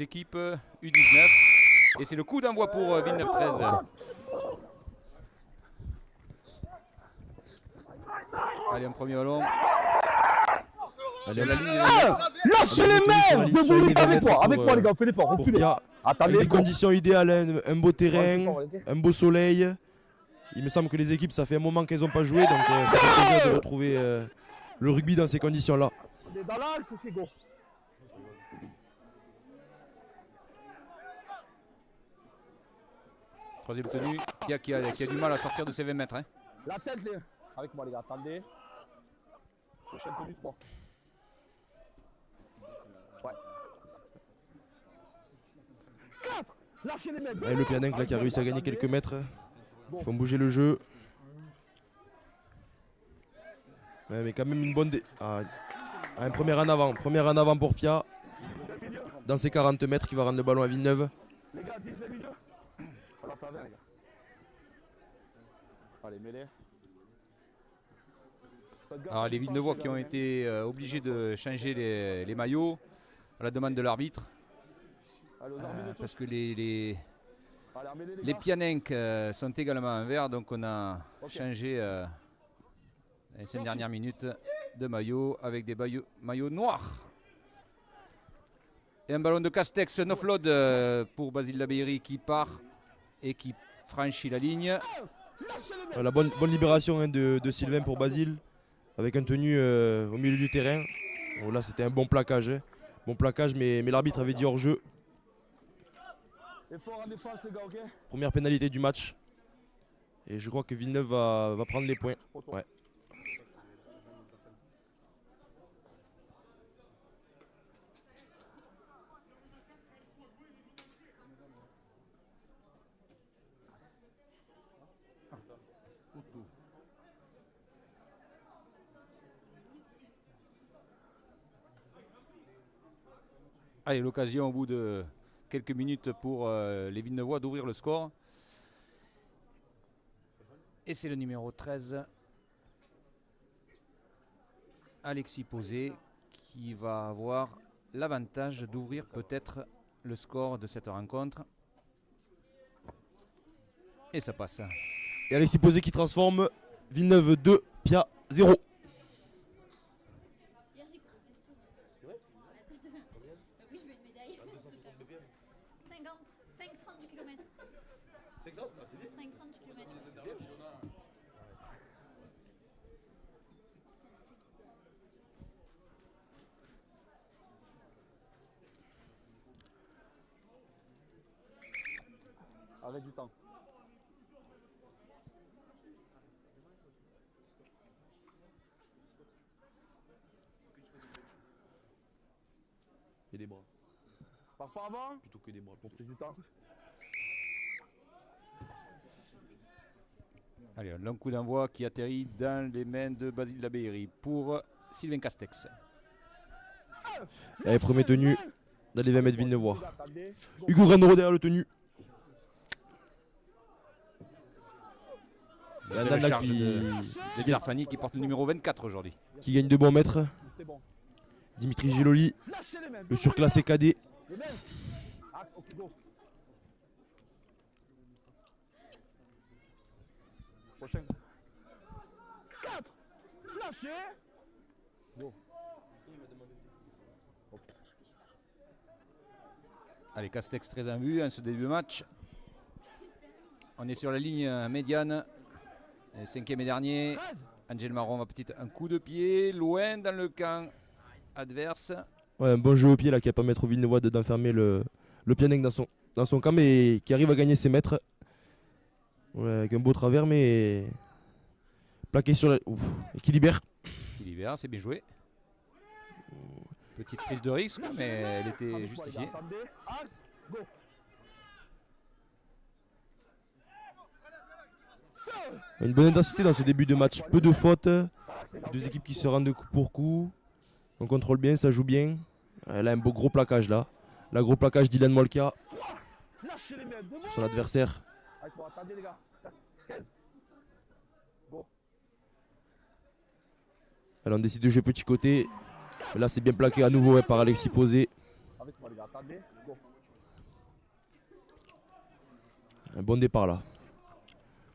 équipes U19 et c'est le coup d'envoi pour Villeneuve 13. Allez, un premier ballon. Allez, la ligne lâchez les mains. Avec moi les gars, fais l'effort. Avec des conditions idéales, un beau terrain, un beau soleil. Il me semble que les équipes, ça fait un moment qu'elles n'ont pas joué, donc ça fait plaisir de retrouver le rugby dans ces conditions-là. On est dans l'axe, ok, go. Troisième tenue, qui a du mal à sortir de ses 20 mètres. Hein. La tête, les... avec moi les gars, attendez. Prochaine tenue 3. Ouais. 4. Lâchez les mecs. Et le Pianinck là qui a réussi à gagner quelques mètres. Ils font bouger le jeu. Ouais, mais quand même une bonne... un premier en avant pour Pia. Dans ses 40 mètres qui va rendre le ballon à Villeneuve. Les gars, 10-20 minutes. On va faire 20 les gars. Allez, mêlée. Alors les Villeneuvois qui ont été obligés de changer les maillots à la demande de l'arbitre. Parce que les Pianinck sont également en vert, donc on a changé ces dernières minutes de maillot avec des maillots noirs. Et un ballon de Castex, no flood pour Basile Labeyrie qui part et qui franchit la ligne. La bonne libération hein, de Sylvain pour Basile, avec un tenu au milieu du terrain. Bon, là c'était un bon plaquage, hein. Bon plaquage, mais l'arbitre avait dit hors jeu. Effort en défense les gars, ok. Première pénalité du match. Et je crois que Villeneuve va prendre les points. Ouais. Allez, l'occasion au bout de quelques minutes pour les Villeneuvois d'ouvrir le score. Et c'est le numéro 13, Alexis Posé, qui va avoir l'avantage d'ouvrir peut-être le score de cette rencontre. Et ça passe. Et Alexis Posé qui transforme. Villeneuve 2, Pia 0. Avec du temps. Et des bras. Pars pas avant. Plutôt que des bras. Pour plus du temps. Allez, un long coup d'envoi qui atterrit dans les mains de Basile Labeyrie pour Sylvain Castex. Et premier tenu dans les 20 mètres Villeneuvois. Hugo Grandero derrière le tenu. La charge de Zarfani qui porte le numéro 24 aujourd'hui. Qui gagne de bons mètres. Dimitri Giloli, le surclassé cadet. Prochain. 4. Lâchez. Go. Allez, Castex très en vue en ce début de match. On est sur la ligne médiane. Et cinquième et dernier. Angel Marron va peut-être un coup de pied loin dans le camp adverse. Ouais, un bon jeu au pied là qui va permettre au Villeneuvois d'enfermer le Pianinck dans son camp, mais qui arrive à gagner ses mètres. Ouais, avec un beau travers, mais plaqué sur la... Ouf, qui libère. Qui libère, c'est bien joué. Petite prise de risque, mais elle était justifiée. Une bonne intensité dans ce début de match, peu de fautes. Deux équipes qui se rendent coup pour coup. On contrôle bien, ça joue bien. Elle a un beau gros plaquage là. La gros plaquage d'Ilan Molka sur son adversaire. Alors on décide de jouer petit côté. Là c'est bien plaqué à nouveau par Alexis Posé. Avec moi les gars, attendez, go. Un bon départ là.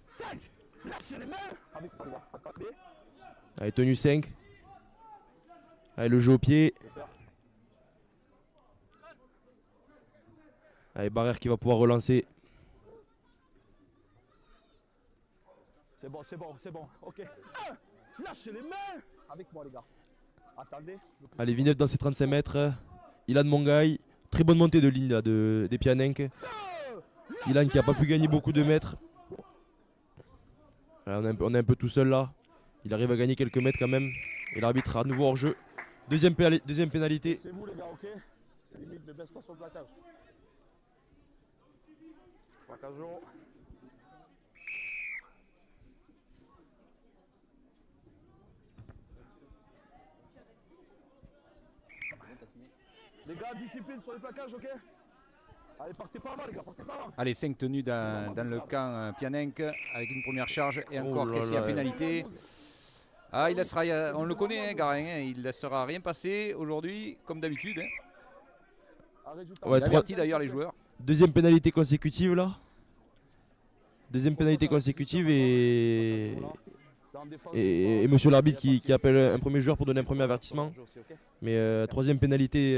5. Lâchez les mains. Avec moi les gars, attendez. Allez, tenue 5. Allez, le jeu au pied. Allez, Barrère qui va pouvoir relancer. C'est bon, ok. 1. Lâchez les mains. Avec moi les gars. Attendez. Allez, Villeneuve dans ses 35 mètres. Ilan Mongaï. Très bonne montée de ligne là, des Pianenques. Ilan qui n'a pas pu gagner beaucoup de mètres. Voilà, on est un peu tout seul là. Il arrive à gagner quelques mètres quand même. Et l'arbitre à nouveau hors jeu. Deuxième pénalité. C'est vous les gars, ok. Limite de baisse pas sur le plaquage. Plaquage haut. Les gars, discipline sur les plaquages, ok. Allez, partez par là, les gars, partez par là. Allez, 5 tenues dans le camp Pianenque avec une première charge et encore là qu'est-ce là. pénalité. Ah, il laissera, on le connaît, hein, Garin, hein, il ne laissera rien passer aujourd'hui, comme d'habitude. Hein. Ouais, Il avertit d'ailleurs les joueurs. Deuxième pénalité consécutive là. Deuxième pénalité consécutive et monsieur l'arbitre qui appelle un premier joueur pour donner un premier avertissement. Mais troisième pénalité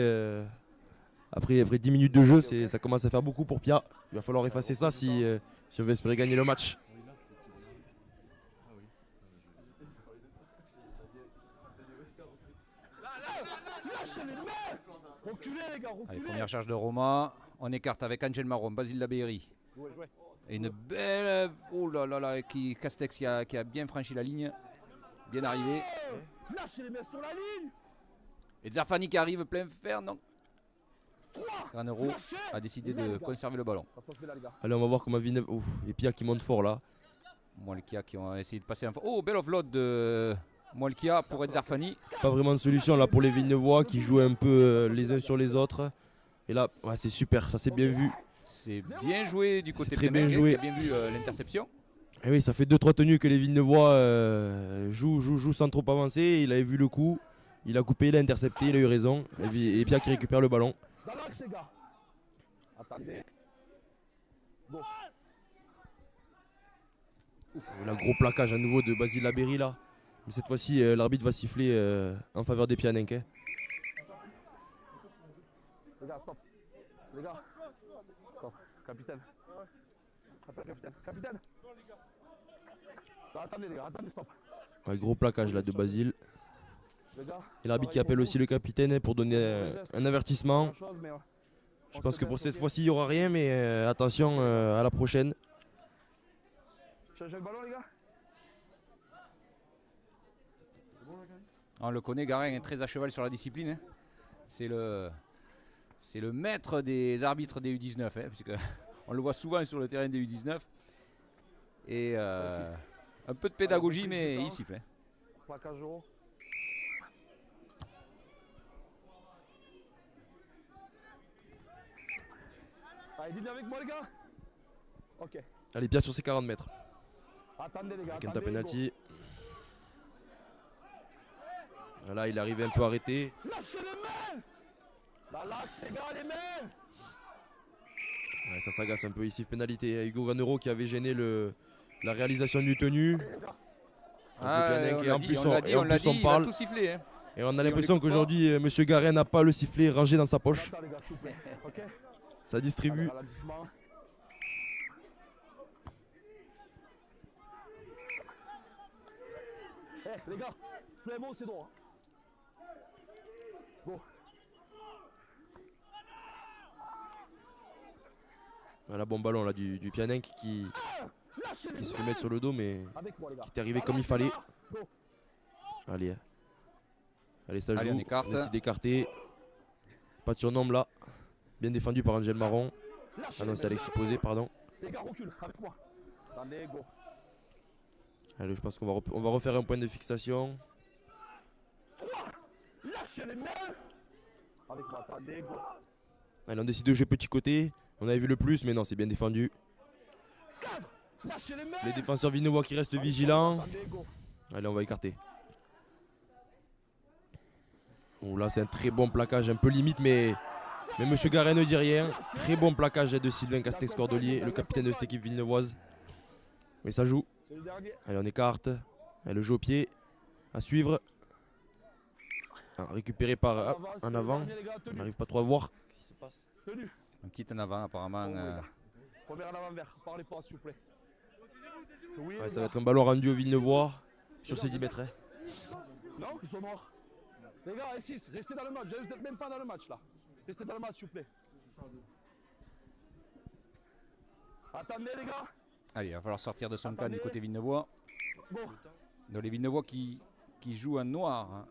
après 10 minutes de jeu, ça commence à faire beaucoup pour Pia. Il va falloir effacer ça si on veut espérer gagner le match. Allez, première charge de Roma. On écarte avec Angel Marron, Basile Labéry. Et une belle. Oh là là là, Castex qui a bien franchi la ligne. Bien arrivé. Et Zarfani qui arrive plein fer, non. Granero a décidé de conserver le ballon. Allez, on va voir comment Villeneuve. Ouf, et Pia qui monte fort là. Molkia qui ont essayé de passer un. Oh, belle offload de Molkia pour Zarfani. Pas vraiment de solution là pour les Villeneuvois qui jouent un peu les uns sur les autres. Et là, ouais, c'est super, ça c'est bien vu. C'est bien joué du côté très de bien joué. Bien vu l'interception. Et oui, ça fait 2-3 tenues que les Villeneuvois jouent sans trop avancer. Il avait vu le coup, il a coupé, il a intercepté, il a eu raison. Et Pia qui récupère le ballon. Un gros plaquage à nouveau de Basile Labéry là. Mais cette fois-ci, l'arbitre va siffler en faveur des Pianenques. Hein. Les gars, stop. Les gars. Stop. Capitaine. Capitaine. Non, attendez les gars, attendez, stop. Ouais, gros plaquage là de Basile. Les gars, et l'arbitre qui appelle aussi le capitaine pour donner un avertissement. Je pense que pour cette fois-ci, il n'y aura rien, mais attention à la prochaine. Changez le ballon les gars. On le connaît, Garin est très à cheval sur la discipline. Hein. C'est le maître des arbitres des U19, hein, puisque on le voit souvent sur le terrain des U19. Et un peu de pédagogie, mais il siffle. Hein. Plaquage haut. Allez, dites avec moi les gars. Ok. Allez, bien sur ses 40 mètres. Attendez les gars. Avec un penalty. Là, il arrive un peu arrêté. Lâchez les mains. La lâche les gars, les mains. Ouais, ça s'agace un peu ici, pénalité. Hugo Granero qui avait gêné la réalisation du tenu. Et en plus, on parle. Tout sifflé, hein. Et on a l'impression qu'aujourd'hui, monsieur Garin n'a pas le sifflet rangé dans sa poche. Ça distribue. Les gars, plus un mot, c'est droit. Bon. Voilà, bon ballon là du Pianenque qui se fait mettre sur le dos, mais qui est arrivé comme il fallait. Allez, allez, ça joue. On écarte. On essaie d'écarter. Pas de surnombre là. Bien défendu par Angel Marron. Ah non, c'est Alexis Posé, pardon. Les gars, recule avec moi. Attendez, go. Allez, je pense qu'on va refaire un point de fixation. 3. Lâchez les mains. Avec moi, attendez, go. Allez, on décide de jouer petit côté. On avait vu le plus, mais non, c'est bien défendu. 4. Lâchez les mains. Les défenseurs villeneuvois qui restent vigilants. Attendez, go. Allez, on va écarter. Oh, là, c'est un très bon plaquage, un peu limite, mais Mais Monsieur Garet ne dit rien. Très bon plaquage de Sylvain Castex-Cordelier, le capitaine de cette équipe villeneuvoise. Mais ça joue. C'est le dernier. Allez, on écarte. Elle le joue au pied. À suivre. Ah, récupéré par en avant. On n'arrive pas trop à voir ce qui se passe. Tenu. Un petit en avant apparemment. Premier en avant vert. Parlez pas s'il vous plaît. Oui, Ouais, ça va être un ballon rendu au Villeneuvois sur ses 10 mètres. Hein. Non, ils sont noirs. Les gars, S6, restez dans le match. Vous n'êtes même pas dans le match là. Restez dans le match s'il vous plaît. Attendez les gars. Allez, il va falloir sortir de son camp du côté Villeneuvois. Bon. Donc les Villeneuvois qui jouent en noir. Hein.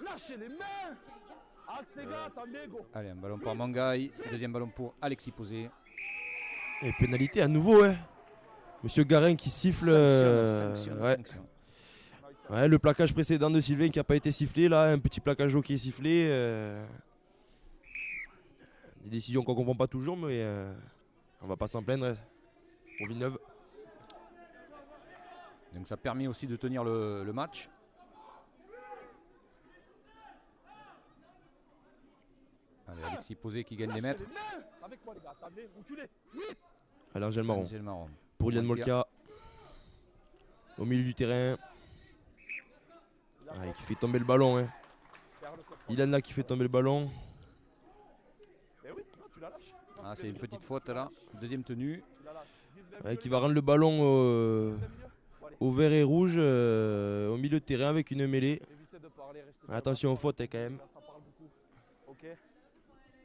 Lâchez les mains. Axe les gars, attendez, go. Allez, un ballon pour Mangaï. Deuxième ballon pour Alexis Posé. Et pénalité à nouveau. Hein. Monsieur Garin qui siffle. Sanction. Ouais, le plaquage précédent de Sylvain qui n'a pas été sifflé. Là, un petit plaquage hockey sifflé. Des décisions qu'on ne comprend pas toujours, mais on va pas s'en plaindre. Hein. Pour Villeneuve. Donc ça permet aussi de tenir le match. Allez, Alexis Posé qui gagne des mètres. Avec moi les gars, attendez, reculez. 8. Allez, Angèle Marron. Angèle Marron. Pour Ilian Molka. Au milieu du terrain. Ah, qui fait tomber le ballon. Hein. Ilian là qui fait tomber le ballon. Ah, c'est une petite faute là. Deuxième tenue. Ouais, qui va rendre le ballon au vert et rouge au milieu de terrain avec une mêlée. Attention aux fautes hein, quand même.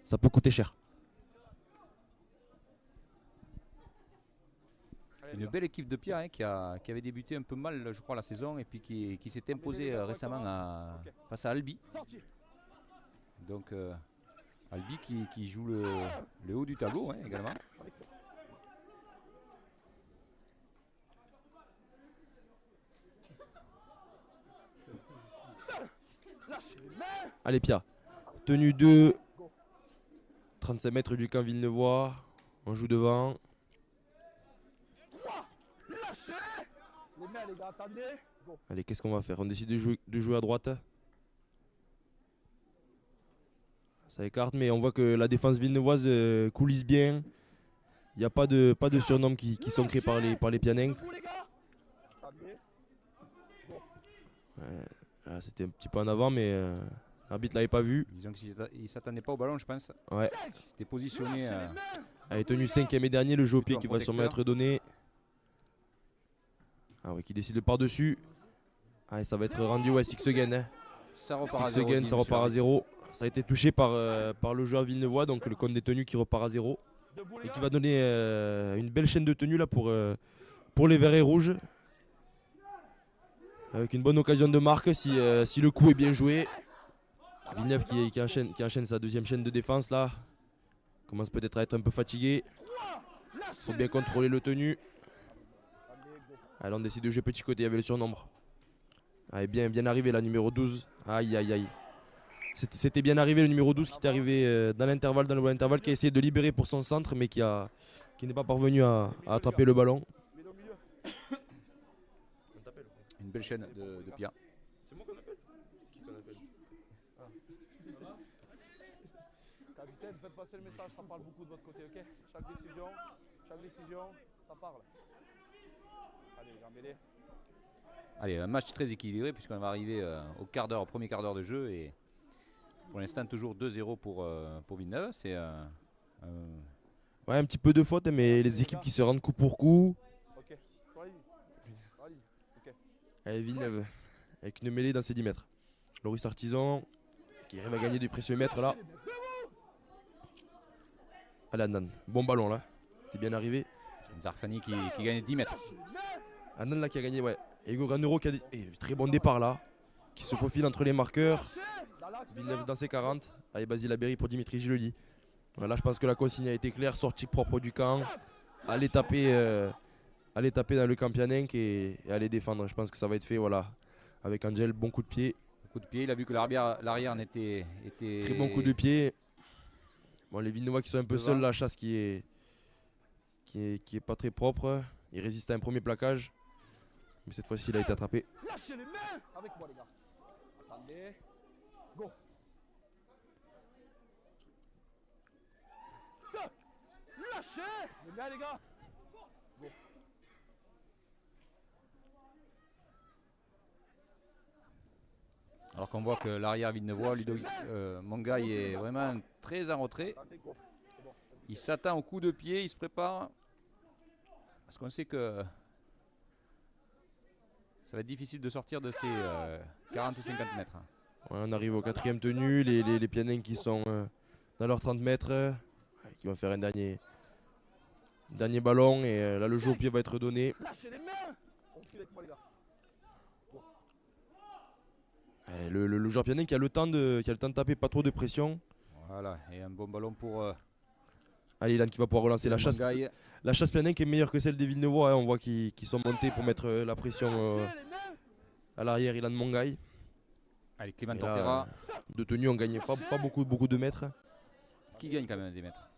Ça peut coûter cher. Une belle équipe de Pia hein, qui avait débuté un peu mal, je crois, la saison et puis qui s'est imposée récemment face à Albi. Donc Albi qui joue le haut du tableau hein, également. Allez Pia. Tenue 2. 35 mètres du camp Villeneuvois. On joue devant. Allez, qu'est-ce qu'on va faire? On décide de jouer à droite. Ça écarte, mais on voit que la défense villeneuvoise coulisse bien. Il n'y a pas de surnoms qui sont créés par les Pianencs. Ouais, c'était un petit peu en avant, mais l'arbitre l'avait pas vu. Disons qu'il ne s'attendait pas au ballon, je pense. Ouais. Il s'était positionné. Allez, tenu 5e et dernier, le jeu au pied qui va sûrement être donné. Ah ouais, qui décide de par-dessus. Ah, ça va être rendu ouais, Six again. Hein. Ça repart à 0. Ça repart à 0. Ça a été touché par le joueur villeneuvois, donc le compte des tenues qui repart à 0. Et qui va donner une belle chaîne de tenues là pour les verts et rouges. Avec une bonne occasion de marque si le coup est bien joué. Villeneuve qui enchaîne sa deuxième chaîne de défense là. Commence peut-être à être un peu fatigué. Il faut bien contrôler le tenu. Allez, on décide de jouer petit côté avec le surnombre. Allez, bien arrivé la numéro 12. Aïe aïe aïe. C'était bien arrivé le numéro 12 qui est arrivé dans l'intervalle, dans le bon intervalle, qui a essayé de libérer pour son centre mais qui n'est pas parvenu à attraper le ballon. Une belle chaîne de Pia. C'est moi qu'on appelle? Qui qu'on appelle? Capitaine, faites passer le message, ça parle beaucoup de votre côté, ok? Chaque décision, ça parle. Allez, Jean-Bélé. Allez, un match très équilibré puisqu'on va arriver au premier quart d'heure de jeu et pour l'instant toujours 2-0 pour Villeneuve. C'est ouais, un petit peu de faute, mais les équipes qui se rendent coup pour coup. Ok, ok. Allez, Villeneuve, avec une mêlée dans ses 10 mètres. Loris Artisan, qui arrive à gagner du précieux mètres là. Allez, Annan, bon ballon là. T'es bien arrivé. Zarfani qui gagne 10 mètres. Annan là qui a gagné, ouais. Ego Granero qui a très bon départ là. Qui se faufile entre les marqueurs. Villeneuve dans ses 40. Allez, Basile Laberry pour Dimitri Giloli. Voilà, je pense que la consigne a été claire. Sortie propre du camp. Allez taper dans le camp Pianenc et aller défendre. Je pense que ça va être fait, voilà. Avec Angel, bon coup de pied. Coup de pied, il a vu que l'arrière était. Très bon coup de pied. Bon, les Villeneuvois qui sont un peu seuls, la chasse qui est pas très propre. Il résiste à un premier plaquage. Mais cette fois-ci, il a été attrapé. Lâchez les mains avec moi, les gars. Attendez. Go. Lâchez. Mais bien les gars. Bon. Alors qu'on voit que l'arrière Villeneuvois, Ludovic Mongaï est vraiment très en retrait. Il s'attend au coup de pied, il se prépare. Parce qu'on sait que ça va être difficile de sortir de ces 40 ou 50 mètres. Ouais, on arrive au 4e tenu, les Pianins qui sont dans leurs 30 mètres, qui vont faire un dernier ballon et là le jeu au pied va être donné. Lâchez les mains. On file avec moi les gars. Et le joueur Pianin qui a le temps de taper, pas trop de pression. Voilà, et un bon ballon pour Allez, Ilan qui va pouvoir relancer la chasse. Mongaï. La chasse Pianin qui est meilleure que celle des Villeneuvois, hein. On voit qu'ils sont montés pour mettre la pression à l'arrière, Ilan Mongaï. Allez, Clément Et Tortera là, de tenue, on gagnait pas beaucoup de mètres. qui gagne quand même des mètres.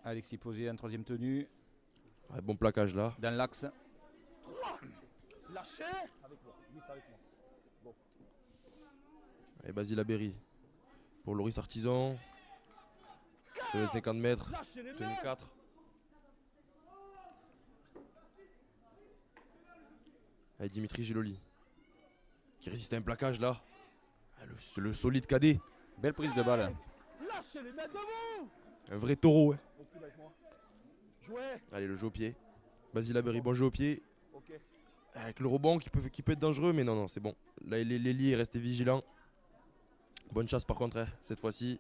Alexis Posé en 3e tenue, Ouais, bon plaquage là. dans l'axe. Lâchez. Avec moi. Vite avec moi. Bon. Et Basile Aberry pour Loris Artisan. Sur les 50 mètres, Lâchez les tenue mains. 4. Et Dimitri Giloli qui résiste à un plaquage là. Le solide cadet. Belle prise de balle. Lâchez les mains debout. Un vrai taureau. Ouais. On file avec moi. Jouez. Allez, le jeu au pied. Basile Aberry, bon jeu au pied. Ok. Avec le rebond qui peut être dangereux, mais non, c'est bon. Là, l'ailier est resté vigilant. Bonne chasse par contre, hein, cette fois-ci.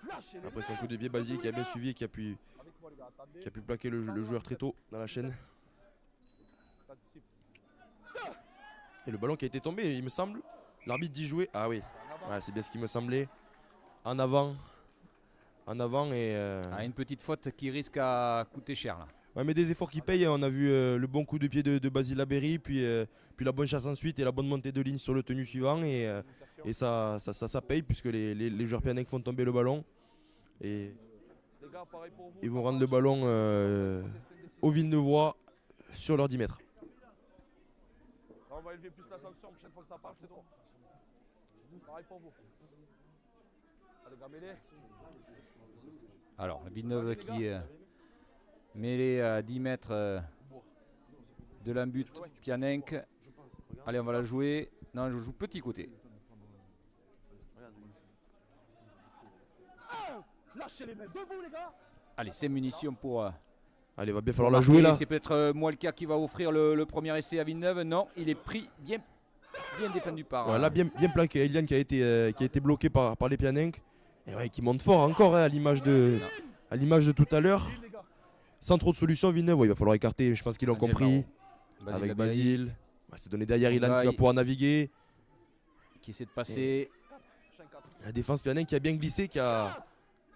Lâchez les Après mains. son coup de pied, Basile qui a bien suivi et qui a pu Avec moi les gars. Attendez. plaquer le joueur très tôt dans la chaîne. T'anticipes. Et le ballon qui a été tombé, il me semble. L'arbitre dit jouer. Ah oui, En avant. ouais, c'est bien ce qui me semblait. En avant. En avant et... Ah, une petite faute qui risque à coûter cher là. Ouais, mais des efforts qui payent. On a vu le bon coup de pied de Basile Aberry, puis la bonne chasse ensuite et la bonne montée de ligne sur le tenu suivant. Et ça paye puisque les joueurs Pianin font tomber le ballon. Et Les gars, pareil pour vous. ils vont rendre le ballon aux Villeneuvois sur leurs 10 mètres. On va élever plus la sanction. La prochaine fois que ça part, c'est bon. Pareil pour vous. Allez, gars, mêlés. Alors, Villeneuve qui mêlé à 10 mètres de l'embut Pianenc. Allez, on va la jouer. Non, je joue petit côté. Lâchez les mains debout, les gars. Allez, c'est munitions pour. Allez, va bien falloir la jouer là. C'est peut-être Moelka qui va offrir le premier essai à Villeneuve. Non, il est pris bien défendu par. Ouais, là, bien plaqué. Eliane qui a été bloqué par les Pianin. Et ouais, qui monte fort encore hein, à l'image de tout à l'heure. Les gars. Sans trop de solutions, Villeneuve, ouais, il va falloir écarter. Je pense qu'ils l'ont Angel compris. Marron. Avec Aberry Basile. Ouais, c'est donné derrière Ilan qui va Mongaï. pouvoir naviguer. qui essaie de passer. La défense Pianin qui a bien glissé, qui a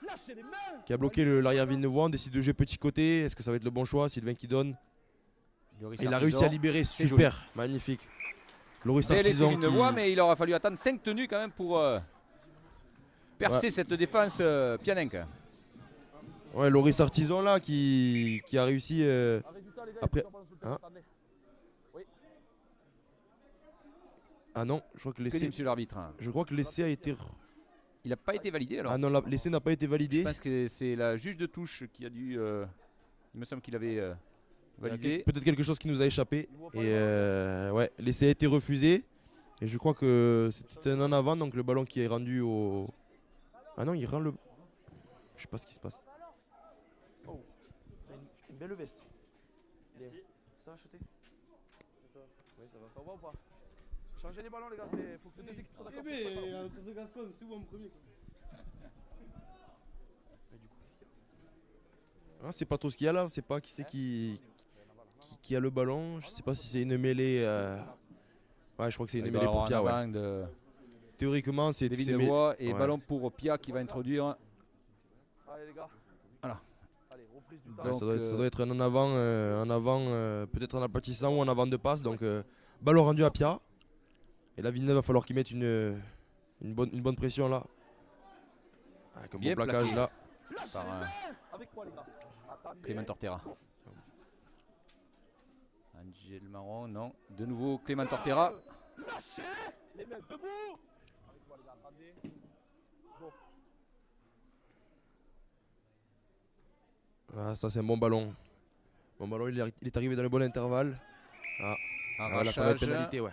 Lâchez les mains. bloqué l'arrière Villeneuvois. On décide de jouer petit côté. Est-ce que ça va être le bon choix? Sylvain qui donne. Loris Il a Artisan. réussi à libérer. C'est Super. Magnifique. Loris Bel essai Artisan qui... Villeneuvois, mais il aura fallu attendre 5 tenues quand même pour percer cette défense Pianenc. Ouais, Loris Artisan là qui a réussi... Résultat, les gars, Après- il faut pas nous hein. attendez. Oui. Ah non, je crois que Que dit l'essai... monsieur l'arbitre? Je crois que l'essai a été... Il n'a pas été validé alors. Ah non, l'essai n'a pas été Je validé. pense que c'est la juge de touche qui a dû. Il me semble qu'il avait validé. Peut-être quelque chose qui nous a échappé. Et ouais, l'essai a été refusé. Et je crois que c'était un en avant, donc le ballon qui est rendu au... Ah non, il rend le... Je sais pas ce qui se passe. Oh, t'as une belle veste. Ça va chuter? Oui, ça va. Ça va ou pas? Changez les ballons, les gars. Faut que les deux équipes soient d'accord. Eh ben, sur ce Gascon, c'est où en premier quoi. Ah, c'est pas trop ce qu'il y a là, c'est pas qui c'est qui a le ballon. Je sais pas si c'est une mêlée. Ouais, je crois que c'est une mêlée pour Pia. Ouais. De Théoriquement, c'est Villeneuvois et ouais. ballon pour Pia qui va introduire. Allez, les gars. Voilà. Allez, reprise du temps. Ouais, Donc, ça doit être un en avant, peut-être en aplatissant ou en avant de passe. Donc, ballon rendu à Pia. Et là, Villeneuve va falloir qu'il mette une bonne pression là. Avec un Bien bon plaquage plaqué. là. Lâchez Par, les mains. Avec moi, les gars. Attendez. Clément Tortera. Angel Marron, non. De nouveau Clément Tortera. Lâchez les mains debout. Avec moi, les gars. Attendez. Bon. Ah, ça c'est un bon ballon. Bon ballon, il est arrivé dans le bon intervalle. Ah, là ça va être Arrachage. pénalité, ouais.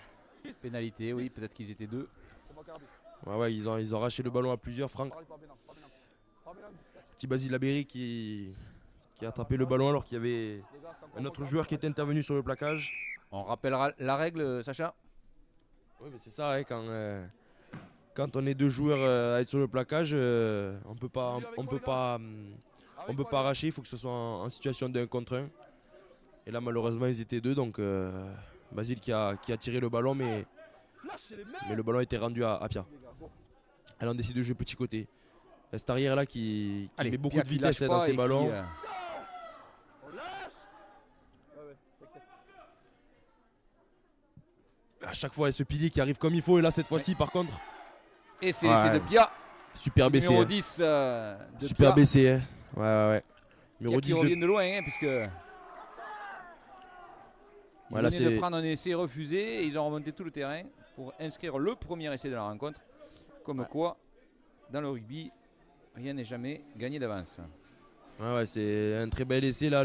Pénalité, oui, peut-être qu'ils étaient deux. C'est moi qui arbitre. Ouais, ils ont arraché le ballon à plusieurs. Franck, Parlez pas Bénin, pas Bénin. Pas Bénin. petit Basile Labéry qui a attrapé le ballon alors qu'il y avait Les gars, c'est encore un autre moi qui joueur qui était intervenu sur le plaquage. On rappellera la règle, Sacha. Oui, mais c'est ça, hein, quand on est deux joueurs à être sur le plaquage, on peut pas arracher, il faut que ce soit en situation d'un contre un. Et là malheureusement ils étaient deux, donc Basile qui a tiré le ballon, mais le ballon était rendu à Pia. Alors on décide de jouer petit côté. Cet arrière là qui Allez, met beaucoup Pia de qui vitesse lâche dans pas ses et ballons. On lâche. Ouais, t'inquiète. À chaque fois, il y a ce pilier qui arrive comme il faut. Et là, cette fois-ci, par contre, Et c'est Ouais. de Pia. super baissé. Numéro hein. 10 de Super Pia. baissé. Hein. Ouais. Pia Numéro qui 10 revient de... de loin, hein, puisque ils Voilà, venaient de c'est- prendre un essai refusé et ils ont remonté tout le terrain pour inscrire le premier essai de la rencontre. Comme quoi, dans le rugby, rien n'est jamais gagné d'avance. Ouais, c'est un très bel essai là.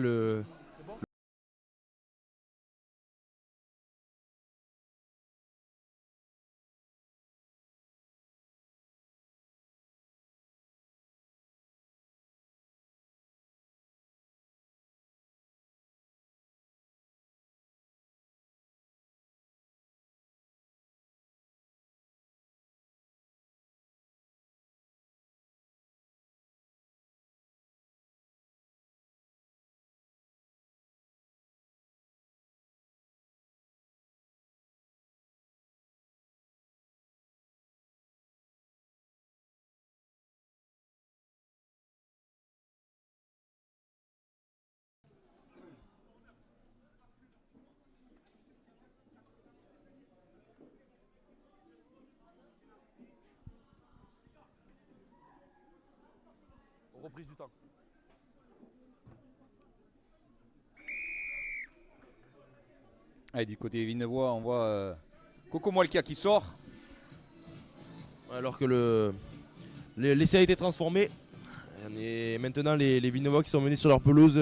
Reprise du temps. Allez, du côté Vinevois, on voit Coco Moalkia qui sort. Alors que l'essai a été transformé. On est maintenant les Vinovois qui sont menés sur leur pelouse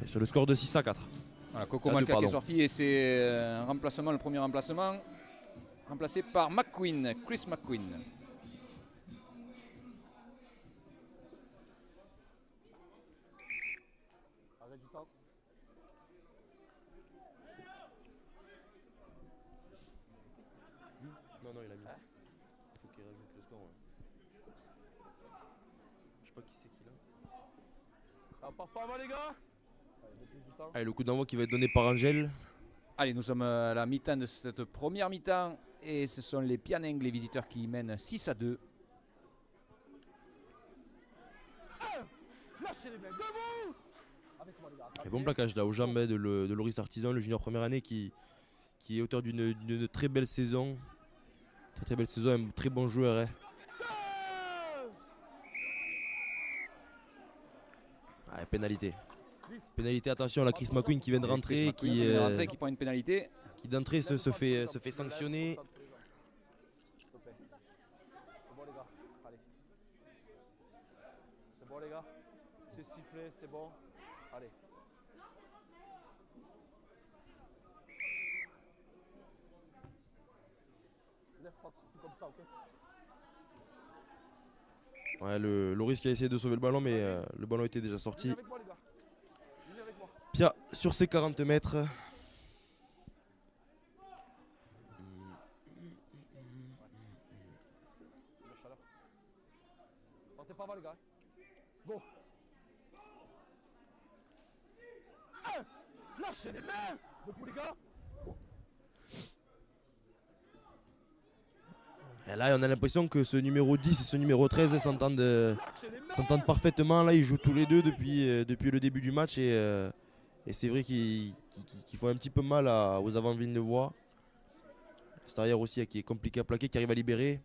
sur le score de 6-4. Voilà, Coco Ah, Moalkia qui est pardon. sorti et c'est un remplacement, le premier remplacement, remplacé par McQueen, Chris McQueen. Arrête du temps. Non, il a mis. Il faut qu'il rajoute le score. Je sais pas qui c'est qui l'a. Ça part pas mal les gars. Allez, reprise du temps. Allez, le coup d'envoi qui va être donné par Angel. Allez, nous sommes à la mi-temps de cette première mi-temps et ce sont les Pianeng, les visiteurs qui mènent 6-2. Lâchez les mecs, debout. Avec moi les gars. Et bon plaquage là aux jambes de Loris Artisan, le junior première année qui est auteur d'une très belle saison. Très belle saison, un très bon joueur. Hein. Ah, pénalité. Pénalité, attention, la Chris McQueen qui vient de rentrer, Qui prend une pénalité. qui d'entrée se fait sanctionner. S'il te plaît. C'est bon les gars. Allez. C'est bon les gars. C'est sifflé, c'est bon. Allez. Lève Franck, tout comme ça, ok? Ouais, Loris qui a essayé de sauver le ballon, mais le ballon était déjà sorti. Venez avec moi les gars. Venez avec moi. Pia sur ses 40 mètres. La chaleur. Partez pas mal les gars. Go. Lâchez les mains. Debout les gars. Et là, on a l'impression que ce numéro 10 et ce numéro 13 s'entendent parfaitement. Là, ils jouent tous les deux depuis le début du match. Et c'est vrai qu'ils font un petit peu mal aux avant de Villeneuve. Cet arrière aussi qui est compliqué à plaquer, qui arrive à libérer.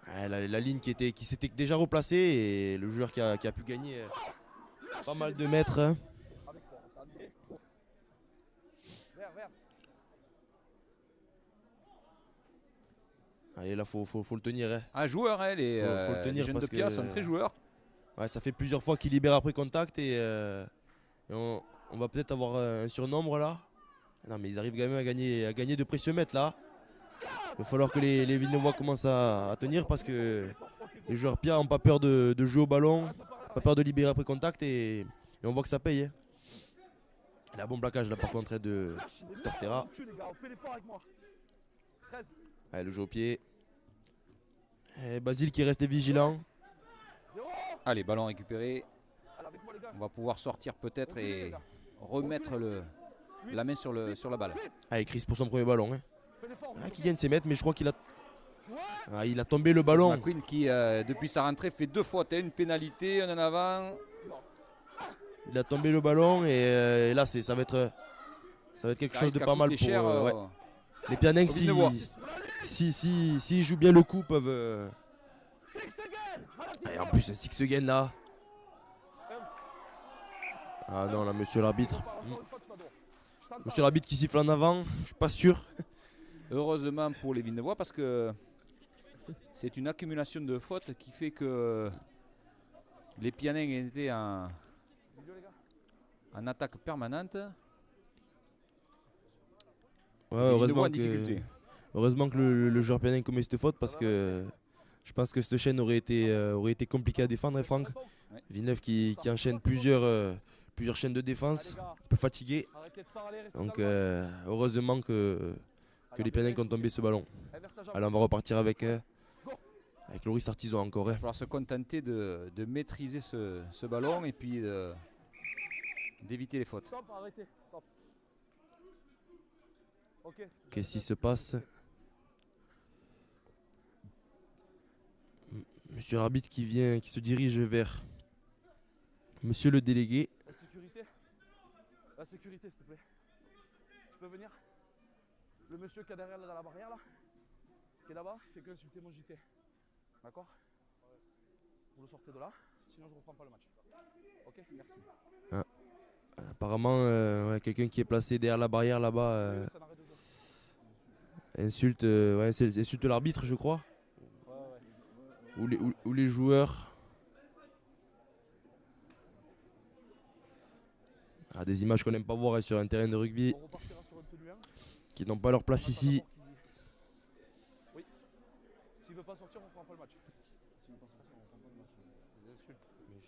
Ouais, la ligne qui s'était déjà replacée. Et le joueur qui a pu gagner pas mal de mètres. Hein. Avec moi, attendez. Vers. Allez, là, faut le tenir. Hein. Un joueur, hein, les Faut le tenir jeunes de parce Pia que- sont très joueurs. Ouais, ça fait plusieurs fois qu'il libère après contact et on va peut-être avoir un surnombre là. Non mais ils arrivent quand même à gagner de précieux mètres là. Il va falloir que les Villeneuvois commencent à tenir parce que les joueurs Pia n'ont pas peur de jouer au ballon, pas peur de libérer après contact et on voit que ça paye. Hein. Il a un bon plaquage là par contre de Tortera. Allez, le jeu au pied. Et Basile qui est resté vigilant. Allez, ballon récupéré. On va pouvoir sortir peut-être et remettre la main sur la balle. Allez, Chris pour son premier ballon. Hein. Qui gagne ses mètres, mais je crois qu'il a... il a tombé le ballon. McQueen qui, depuis sa rentrée, fait 2 fautes. Une pénalité, un en avant. Il a tombé le ballon et là, ça va être quelque chose de pas mal pour... cher, ouais. Les Pianencs, s'ils jouent bien le coup, peuvent... Et en plus, un six again là. Ah non, là, monsieur l'arbitre. Monsieur l'arbitre qui siffle en avant, je suis pas sûr. Heureusement pour les Villeneuvois parce que c'est une accumulation de fautes qui fait que les Pianins étaient en attaque permanente. Ouais, heureusement que le joueur Pianin commet cette faute parce que je pense que cette chaîne aurait été compliquée à défendre, hein, Franck. Ouais. Villeneuve qui enchaîne plusieurs chaînes de défense, un peu fatigué. Donc heureusement que les Pianins ont tombé ce ballon. Allez, on va repartir avec Loris Artisan encore. Il va falloir se contenter de maîtriser ce ballon et puis d'éviter les fautes. Stop, arrêtez, stop. Ok. Qu'est-ce qui se passe? Monsieur l'arbitre qui se dirige vers monsieur le délégué. La sécurité, s'il te plaît. Tu peux venir? Le monsieur qui est derrière là, dans la barrière là, qui est là-bas, fait que insulter mon JT. D'accord? Vous le sortez de là, sinon je reprends pas le match. Ok, merci. Apparemment, quelqu'un qui est placé derrière la barrière là-bas insulte l'arbitre, je crois. Ou les joueurs. Des images qu'on n'aime pas voir sur un terrain de rugby qui n'ont pas leur place ici. Oui. S'il veut pas sortir, on prend pas le match. S'il veut pas sortir, on prend pas le match. Des insultes. Mais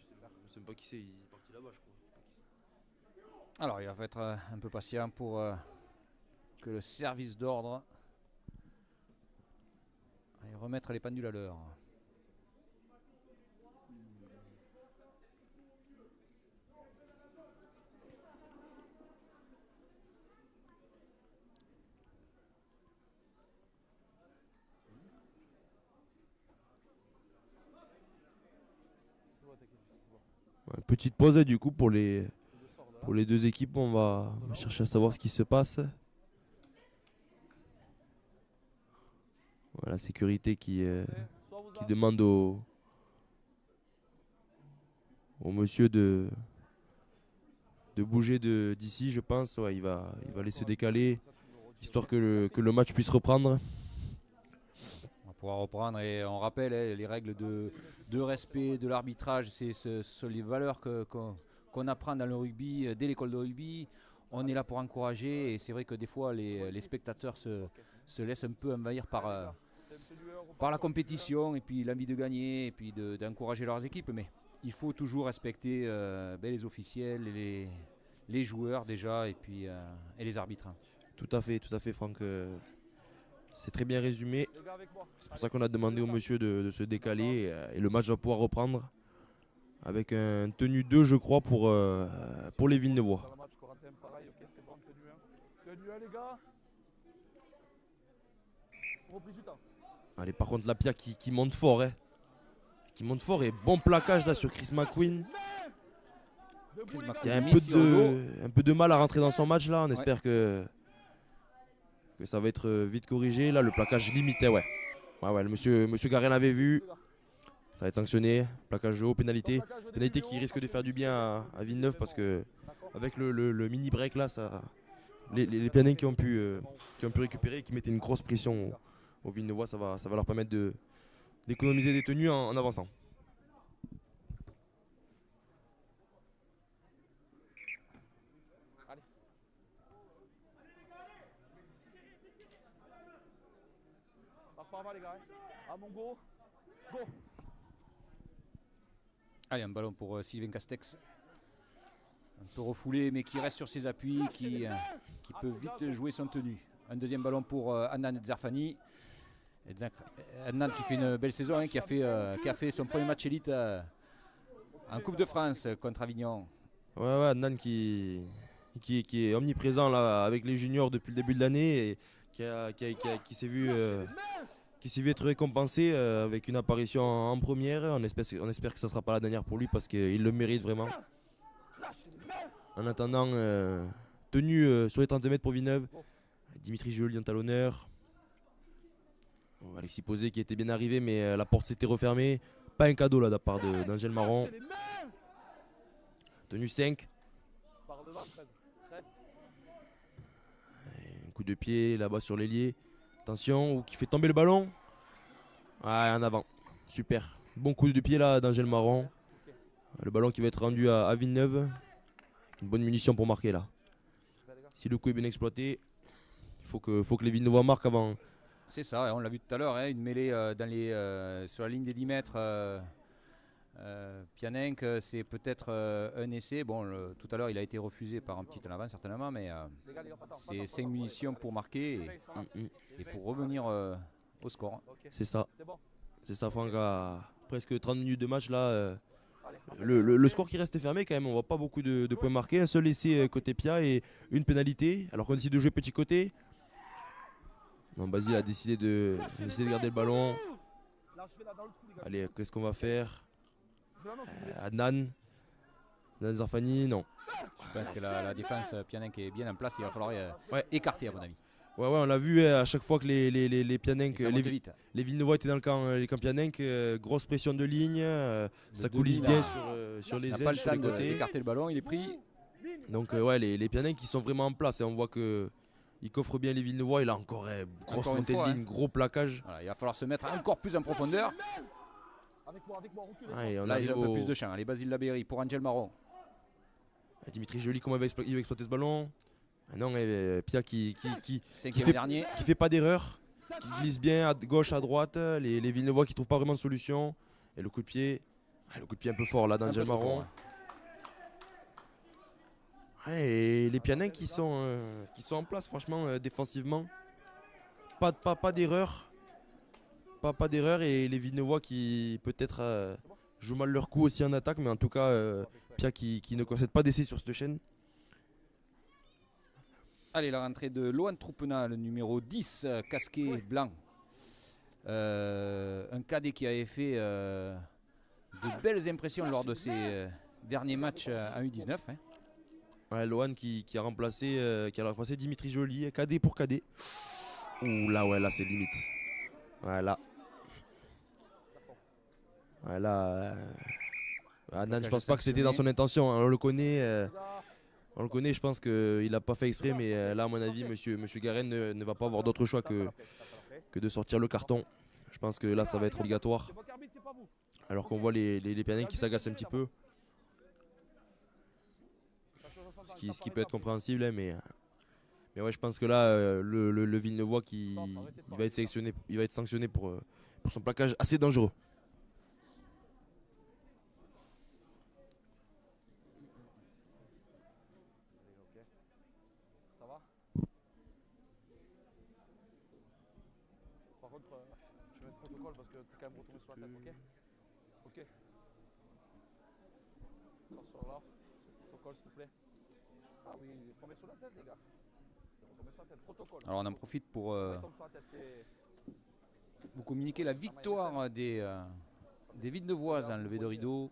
je sais pas qui c'est, il est parti là-bas, je crois. Alors, il va être un peu patient pour que le service d'ordre aille remettre les pendules à l'heure. Petite pause du coup pour les deux équipes. On va chercher à savoir ce qui se passe. Voilà, la sécurité qui demande au monsieur de bouger d'ici, je pense. Ouais, il va aller se décaler histoire que le match puisse reprendre. On va pouvoir reprendre et on rappelle les règles de respect de l'arbitrage. Ce sont les valeurs qu'on apprend dans le rugby, dès l'école de rugby. On est là pour encourager et c'est vrai que des fois les spectateurs se laissent un peu envahir par la compétition et puis l'envie de gagner et puis d'encourager leurs équipes. Mais il faut toujours respecter les officiels, et les joueurs déjà et puis et les arbitres. Tout à fait Franck. C'est très bien résumé. C'est pour ça qu'on a demandé au monsieur de se décaler et le match va pouvoir reprendre avec un tenue 2 je crois pour les Villeneuvois. Allez, par contre la Pia qui monte fort. Hein. Qui monte fort et bon plaquage là sur Chris McQueen. Qui a un peu de mal à rentrer dans son match là. On espère que ça va être vite corrigé. Là, le plaquage limité, ouais. Le monsieur Garel l'avait vu. Ça va être sanctionné. Plaquage haut, pénalité. Pénalité qui risque de faire du bien à Villeneuve parce que avec le mini break là, les Pianins qui ont pu récupérer et qui mettaient une grosse pression aux Villeneuvois, ça va leur permettre d'économiser des tenues en avançant. Pas mal les gars. À mon go. Go. Allez, un ballon pour Sylvain Castex. Un peu refoulé, mais qui reste sur ses appuis, qui peut vite jouer son tenue. Un deuxième ballon pour Adnan Zerfani. Adnan qui fait une belle saison, hein, qui a fait son premier match élite en Coupe de France contre Avignon. Ouais, Adnan qui est omniprésent là, avec les juniors depuis le début de l'année et qui s'est vu être récompensé avec une apparition en première. On espère que ça ne sera pas la dernière pour lui parce qu'il le mérite vraiment. En attendant, tenue sur les 30 mètres pour Villeneuve. Dimitri Gioli en talonneur. Alexis Posé qui était bien arrivé, mais la porte s'était refermée. Pas un cadeau là de la part d'Angel Marron. Tenue 5. Un coup de pied là-bas sur l'ailier. Attention, qui fait tomber le ballon. Ah, en avant. Super. Bon coup de pied là d'Angel Marron. Le ballon qui va être rendu à Villeneuve. Une bonne munition pour marquer là. Si le coup est bien exploité, il faut que les Villeneuvois marquent avant. C'est ça, on l'a vu tout à l'heure, hein, une mêlée sur la ligne des 10 mètres. Pianenc, c'est peut-être un essai. Bon, tout à l'heure, il a été refusé par un petit en avant, certainement, mais c'est 5 munitions pour marquer et pour revenir au score. C'est ça. C'est ça, Franck, à presque 30 minutes de match là. Le score qui reste fermé quand même, on voit pas beaucoup de points marqués. Un seul essai côté Pia et une pénalité. Alors qu'on décide de jouer petit côté. Non, Basile a décidé de garder le ballon. Allez, qu'est-ce qu'on va faire? Adnan Zerfani, non. Je pense que la défense Pianenc est bien en place. Il va falloir écarter à mon avis. Ouais, on l'a vu à chaque fois que les Pianenc, les Villeneuvois étaient dans le camp, les camps Pianenc, grosse pression de ligne, ça coulisse bien sur les ailes, sur les côtés. Écarter le ballon, il est pris. Donc les Pianenc qui sont vraiment en place et on voit que il coffre bien les Villeneuvois. Il a encore grosse montée de ligne, gros plaquage. Voilà, il va falloir se mettre encore plus en profondeur. Et on là, il a un peu au... plus de champ. Allez, Basile Labéry pour Angel Marron. Dimitri Gioli, comment il va exploiter ce ballon? Non, Pia qui fait pas d'erreur, qui glisse bien à gauche, à droite. Les Villeneuvois qui trouvent pas vraiment de solution. Et le coup de pied un peu fort là d'Angel Marron. Et les Pianenc qui sont en place, franchement, défensivement. Pas d'erreur. Pas d'erreur. Et les Villeneuvois qui peut-être jouent mal leur coup aussi en attaque. Mais en tout cas, Pia qui ne concède pas d'essai sur cette chaîne. Allez, la rentrée de Lohan Troupena, le numéro 10, casqué blanc. Un cadet qui avait fait de belles impressions lors de ses derniers matchs en U19. Hein. Ouais, Lohan qui a remplacé Dimitri Gioli, cadet pour cadet. Ouh là c'est limite. Voilà. Adnan, je pense pas que c'était dans son intention. Hein. On le connaît, je pense qu'il n'a pas fait exprès, mais là à mon avis, monsieur Garen ne va pas avoir d'autre choix que de sortir le carton. Je pense que là ça va être obligatoire. Alors qu'on voit les Pianenc qui s'agacent un petit peu. Ce qui peut être compréhensible, hein, mais ouais, je pense que là, le Villeneuvois il va être sanctionné pour son plaquage assez dangereux. Ça va? Par contre, je vais mettre protocole parce que tu es quand même retombé sur la tête, ok? Attention là, protocole s'il te plaît. Ah oui, tombez sur la tête les gars. Tombez sur la tête, protocole. Alors on en profite pour vous communiquer la victoire des Villeneuvoises en levée de rideau.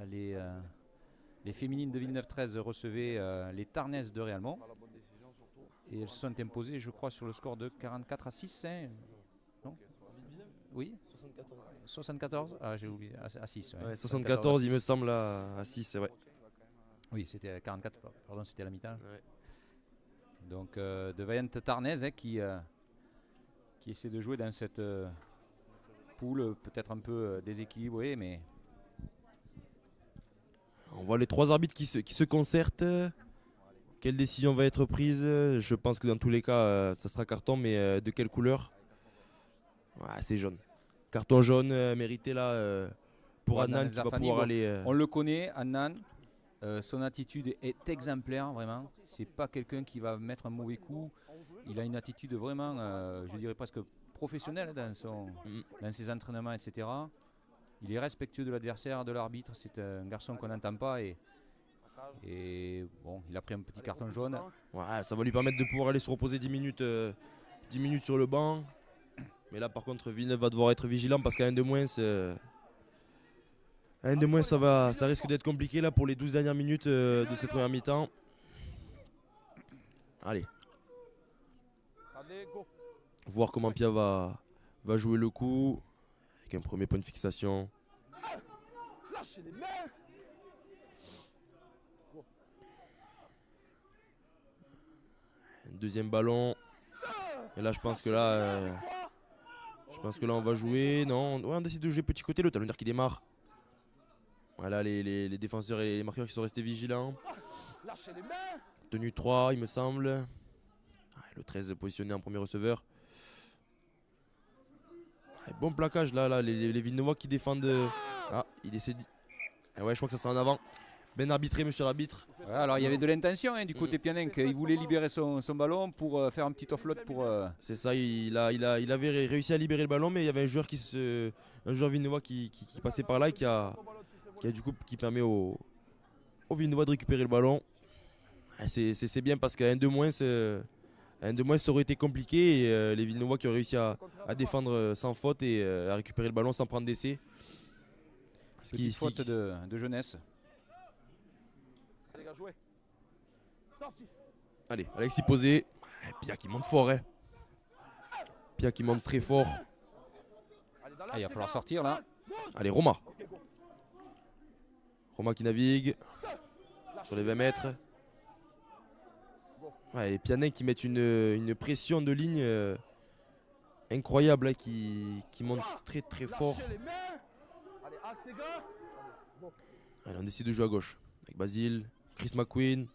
Les féminines de Villeneuve-13 recevaient les Tarnaises de Réalmont. Et elles sont imposées, je crois, sur le score de 44-6. Hein. Non? Oui? 74? Ah, j'ai oublié. À 6. Ouais, 74, il me semble, à 6, c'est vrai. Oui, c'était 44, pardon, c'était à la mi-temps. Ouais. Donc, de vaillantes Tarnaises qui essaient de jouer dans cette poule, peut-être un peu déséquilibrée, mais... On voit les trois arbitres qui se concertent. Quelle décision va être prise? Je pense que dans tous les cas, ça sera carton, mais de quelle couleur? Ouais, c'est jaune. Carton jaune mérité là pour Pour Adnan Adnan qui va Zarfani, pouvoir bon, aller. On le connaît, Annan. Son attitude est exemplaire, vraiment. C'est pas quelqu'un qui va mettre un mauvais coup. Il a une attitude vraiment, je dirais presque professionnelle dans ses entraînements, etc. Il est respectueux de l'adversaire, de l'arbitre. C'est un garçon qu'on n'entend pas et bon, il a pris un petit carton jaune. Ouais, ça va lui permettre de pouvoir aller se reposer 10 minutes sur le banc. Mais là par contre Villeneuve va devoir être vigilant parce qu'à un de moins, ça risque d'être compliqué là pour les 12 dernières minutes de cette première mi-temps. Allez. Allez, go. Voir comment Pia va jouer le coup. Avec un premier point de fixation. Lâchez les mains. Un deuxième ballon. Et là je pense que là on va jouer. Non, ouais, on décide de jouer petit côté, le talonneur qui démarre. Voilà les défenseurs et les marqueurs qui sont restés vigilants. Lâchez les mains. Tenue 3 il me semble. Ah, le 13 positionné en premier receveur. Ah, bon plaquage là les Villeneuvois qui défendent. Ah il essaie de... Ah, ouais je crois que ça sera en avant. Ben arbitré monsieur l'arbitre. Ouais, alors il y avait de l'intention du côté Pianenc. Il voulait libérer son ballon pour faire un petit offload pour... C'est ça, il avait réussi à libérer le ballon, mais il y avait un joueur Villeneuvois qui passait par là et qui permet au Villeneuvois de récupérer le ballon. C'est bien parce qu'à 1 de moins, ça aurait été compliqué et les Villeneuvois qui ont réussi à défendre sans faute et à récupérer le ballon sans prendre d'essai. Petite faute de jeunesse. Les gars, jouez. Sorti. Allez, Alexis posé. Pia qui monte fort. Pia qui monte très fort. Ah, il va falloir sortir là. Allez, Roma. Roma qui navigue sur les 20 mètres. Ouais, les Pianais qui mettent une pression de ligne incroyable, qui monte très très fort. Allez, on décide de jouer à gauche avec Basile, Chris McQueen.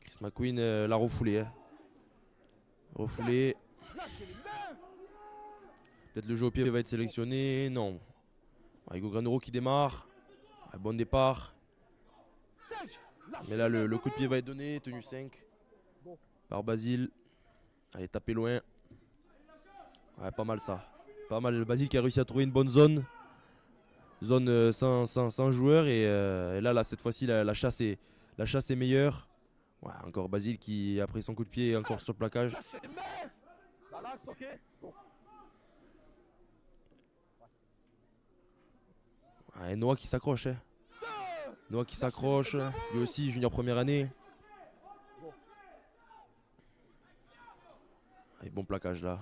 Chris McQueen l'a refoulé. Refoulé. Peut-être le jeu au pied va être sélectionné. Non. Hugo Granero qui démarre. Bon départ. Mais là le coup de pied va être donné. Tenue 5 par Basile. Allez, taper loin. Ouais, pas mal ça. Pas mal. Basile qui a réussi à trouver une bonne zone. Zone sans joueurs. Et là cette fois-ci la chasse est meilleure. Ouais, encore Basile qui, après son coup de pied, est encore sur le plaquage. Ouais, Noah qui s'accroche. Noah qui s'accroche. Lui aussi, junior première année. Allez, bon plaquage là.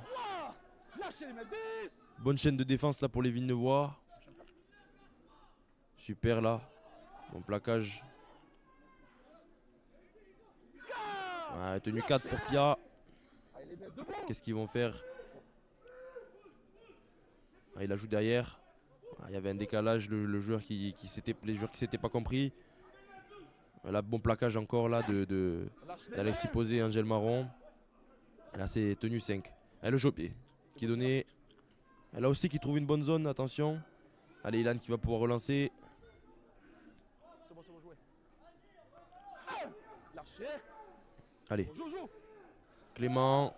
Bonne chaîne de défense là pour les Villeneuvois. Super là. Bon plaquage. Ouais, tenue 4 pour Pia. Qu'est-ce qu'ils vont faire? Il la joue derrière. Il y avait un décalage, les joueurs qui s'étaient pas compris. Là, bon plaquage encore là d'Alexis Posé et Angel Marron. Et là c'est tenue 5. Le Jopé qui est donné. Là aussi qui trouve une bonne zone, attention. Allez, Ilan qui va pouvoir relancer. Allez. Clément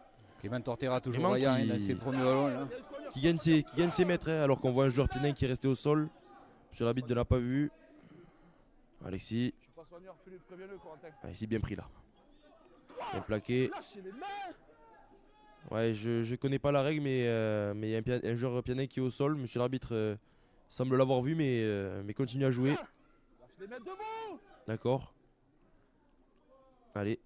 Tortera toujours Clément vaillant dans ses premiers ballons là. Qui gagne ses mètres, alors qu'on voit un joueur Pianin qui est resté au sol. Monsieur l'arbitre ne l'a pas vu. Alexis. Alexis bien pris là. Bien plaqué. Ouais, je connais pas la règle, mais il y a un joueur Pianin qui est au sol. Monsieur l'arbitre semble l'avoir vu, mais continue à jouer. D'accord. Allez.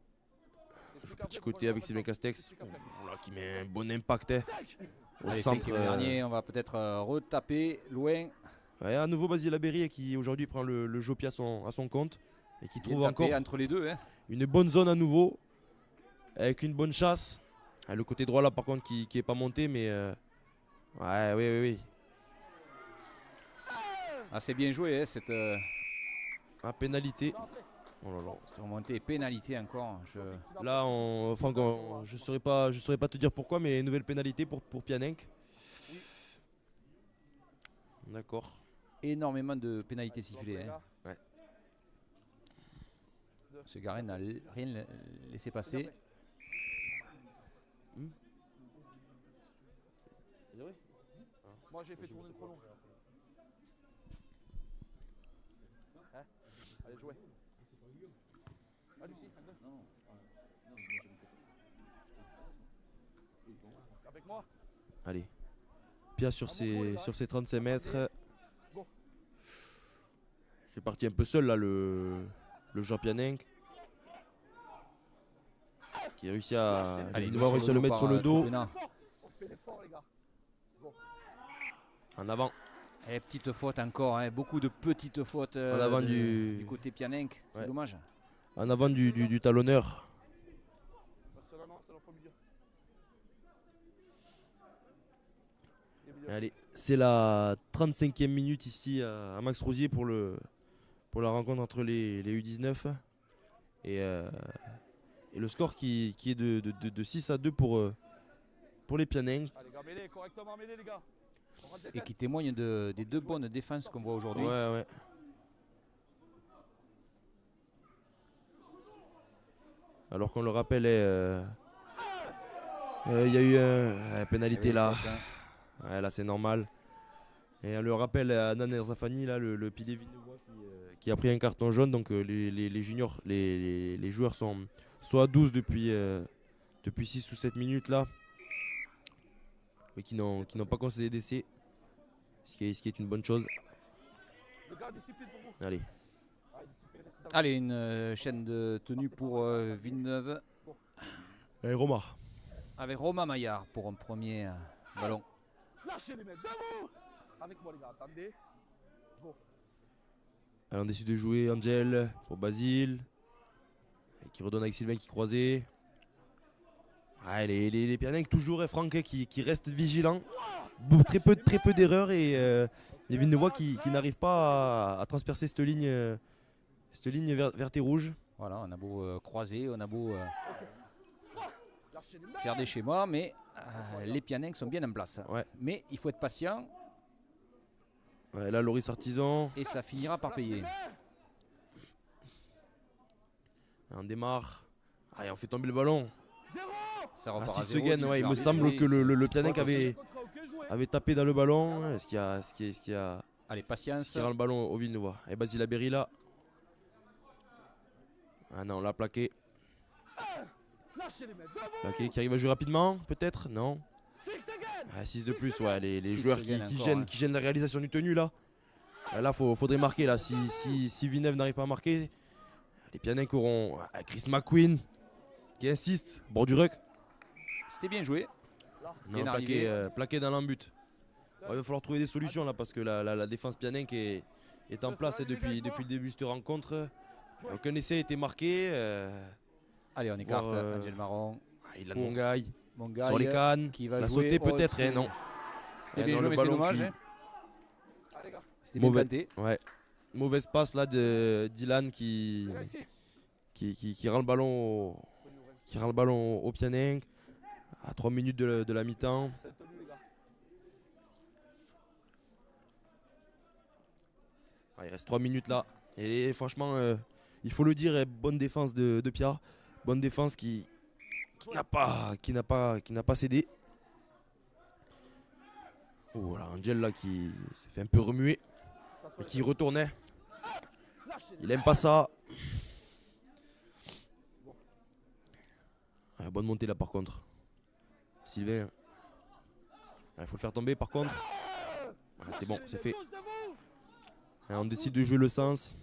Petit côté avec Sylvain Castex. Voilà, qui met un bon impact. Au centre. Dernier, on va peut-être retaper loin. Ouais, à nouveau Basile Aberry qui aujourd'hui prend le Jopia à son compte. Et qui trouve encore entre les deux, une bonne zone à nouveau. Avec une bonne chasse. Le côté droit là par contre qui est pas monté, mais ouais, oui. Ah, c'est bien joué cette pénalité. Oh là là. C'est remonté, pénalité encore. Là, Franck, je saurais pas te dire pourquoi, mais nouvelle pénalité pour Pianenc. D'accord. Énormément de pénalités sifflées. Hein. Ouais. Ce Garin n'a rien laissé passer. Moi j'ai fait tourner le chrono. Hein? Allez jouer. Ah Lucie, un deux. Avec moi. Allez. Pia sur ses 35 mètres. J'ai parti un peu seul là le Jean Pianenc. Qui a réussi à le mettre sur le dos. On fait l'effort les gars. En avant. Et petite faute encore, hein, beaucoup de petites fautes En avant du côté Pianenc, c'est Ouais. dommage. En avant du talonneur. Allez, c'est la 35e minute ici à Max Rosier pour la rencontre entre les U19. Et le score qui est de 6-2 pour les Pianenc. Allez gars, mêlez, correctement mêlez les gars. Et qui témoigne des deux bonnes défenses qu'on voit aujourd'hui. Ouais. Alors qu'on le rappelle, il y a eu une pénalité là. Faute, hein. Ouais, là c'est normal. Et on le rappelle à Nan Erzafani, là, le pilier Villeneuvois qui a pris un carton jaune. Donc les juniors, les joueurs sont soit à 12 depuis 6 ou 7 minutes là. Mais qui n'ont pas concédé d'essai. Ce qui est une bonne chose. Allez. Allez, une chaîne de tenue pour Villeneuve. Allez Roma. Avec Romain Maillard pour un premier ballon. Lâchez les mecs, debout. Avec moi les gars, attendez. Alors on décide de jouer Angel pour Basile. Et qui redonne avec Sylvain qui croisait. Ah, les Pianenc toujours, et Franck qui reste vigilant. Très peu d'erreurs et les Villeneuvois qui n'arrivent pas à transpercer cette ligne verte et rouge. Voilà, on a beau croiser, on a beau faire des schémas, mais les Pianenc sont bien en place. Ouais. Mais il faut être patient Ouais, là, Loris Artisan. et ça finira par payer. On démarre. Ah, et on fait tomber le ballon. Ça Ah, repart si à se zéro, gagne, du ouais, il coup, me semble que le Pianenc Ouais, avait tapé dans le ballon. Ce qui allez, patience. rend le ballon au Villeneuvois. Et Basile Aberry là. Ah non, on l'a plaqué. Plaqué qui arrive à jouer rapidement, peut-être. Non. Ah, 6 de plus, ouais. Les Six joueurs se gagnent qui encore, gênent, hein. qui gênent la réalisation du tenu là. Là, faudrait marquer là. Si Villeneuve n'arrive pas à marquer, les Pianenc auront Chris McQueen qui insiste, bord du ruck. C'était bien joué. Non, Bien arrivé. plaqué dans l'embut. Ouais, il va falloir trouver des solutions là parce que la défense Pianenc est en place depuis le début de cette rencontre. Aucun essai a été marqué. Allez, on écarte Voir, Angel Marron. Il a Pour Mongaï Mongaï, sur les cannes. qui va La jouer. sauter peut-être, c'est- non. C'était Ah bien non, joué, le mais c'est ballon dommage. qui- Hein. C'était bien Mauvais. planté. Ouais. Mauvaise passe là de Dylan qui rend le ballon au Pianenc à 3 minutes de la mi-temps. Ah, il reste 3 minutes là. Et franchement, il faut le dire, bonne défense de Pia. Bonne défense qui n'a pas cédé. Oh, voilà, Angel là qui se fait un peu remuer. Et qui retournait. Il aime pas ça. Ah, bonne montée là par contre. Sylvain. Il faut le faire tomber par contre. Ah, c'est bon, c'est fait. Et on décide de jouer le sens.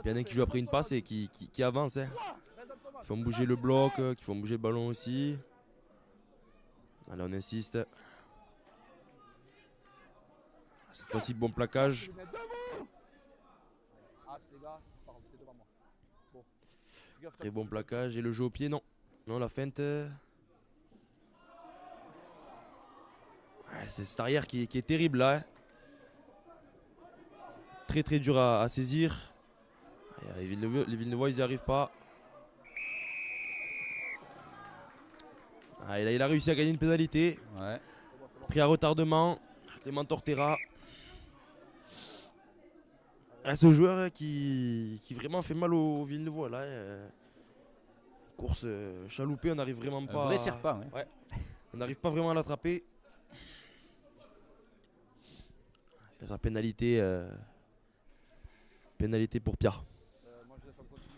Pianenc qui joue après une passe et qui avance. Hein. Ils font bouger le bloc, qui font bouger le ballon aussi. Allez, on insiste. Cette fois-ci, bon plaquage. Très bon plaquage. Et le jeu au pied, non. Non, la feinte. Ouais, c'est cette arrière qui est terrible là. Hein. très très dur à saisir. Les Villeneuvois, ils n'y arrivent pas. Ah, et là, il a réussi à gagner une pénalité. Ouais. Pris à retardement. Clément Tortera. Ah, ce joueur qui vraiment fait mal aux Villeneuvois. Là, course chaloupée, on n'arrive vraiment pas. Un vrai serpent. Hein. Ouais. On n'arrive pas vraiment à l'attraper. C'est la pénalité. Pénalité pour Pia. Moi je laisse en continu.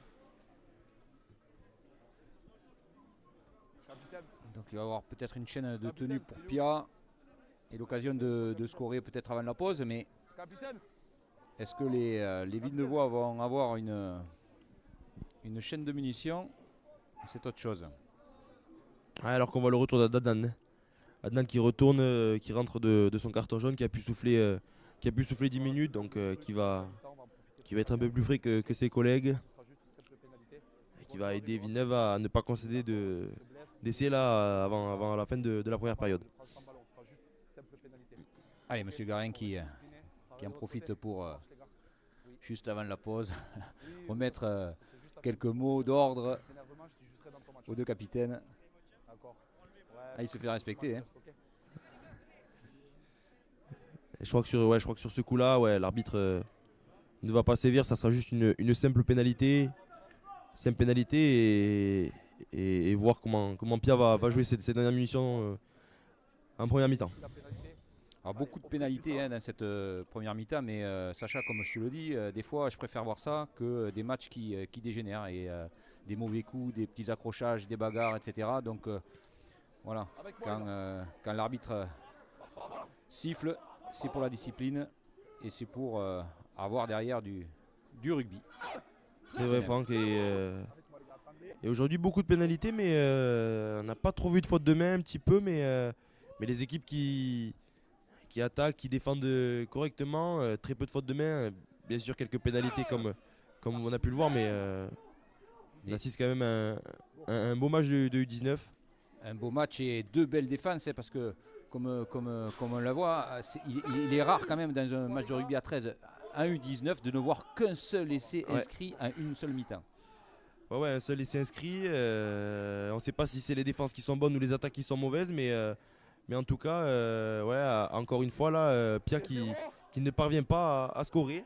Capitaine. Donc il va y avoir peut-être une chaîne de tenue pour Pia et l'occasion de scorer peut-être avant la pause. Mais Capitaine. est-ce que les Villeneuvois vont avoir une chaîne de munitions? C'est autre chose. Ouais, alors qu'on voit le retour d'Adnan. Adnan qui retourne, qui rentre de son carton jaune, qui a pu souffler 10 minutes, donc qui va être un peu plus frais que ses collègues. Et qui va aider Villeneuve à ne pas concéder d'essai là avant la fin de la première période. Allez, monsieur Garin qui en profite pour, juste avant la pause, remettre quelques mots d'ordre aux deux capitaines. Ah, il se fait respecter. Hein. Et je crois que sur ce coup-là, ouais, l'arbitre ne va pas sévir, ça sera juste une simple pénalité. Simple pénalité et voir comment Pia va jouer ses dernières munitions en première mi-temps. Alors, beaucoup de pénalités hein, dans cette première mi-temps, mais Sacha, comme je te le dis, des fois je préfère voir ça que des matchs qui dégénèrent et des mauvais coups, des petits accrochages, des bagarres, etc. Donc voilà, quand l'arbitre siffle, c'est pour la discipline et c'est pour avoir derrière du rugby. C'est vrai Franck, et aujourd'hui beaucoup de pénalités, mais on n'a pas trop vu de faute de main un petit peu, mais les équipes qui attaquent, qui défendent correctement, très peu de fautes de main, bien sûr quelques pénalités comme on a pu le voir, mais on assiste quand même un beau match de U19. Un beau match et deux belles défenses, hein, parce que comme on la voit, il est rare quand même dans un match de rugby à 13 à U19 de ne voir qu'un seul essai inscrit à une seule mi-temps. Ouais, un seul essai inscrit. On ne sait pas si c'est les défenses qui sont bonnes ou les attaques qui sont mauvaises, mais en tout cas, encore une fois, là, Pia qui ne parvient pas à scorer.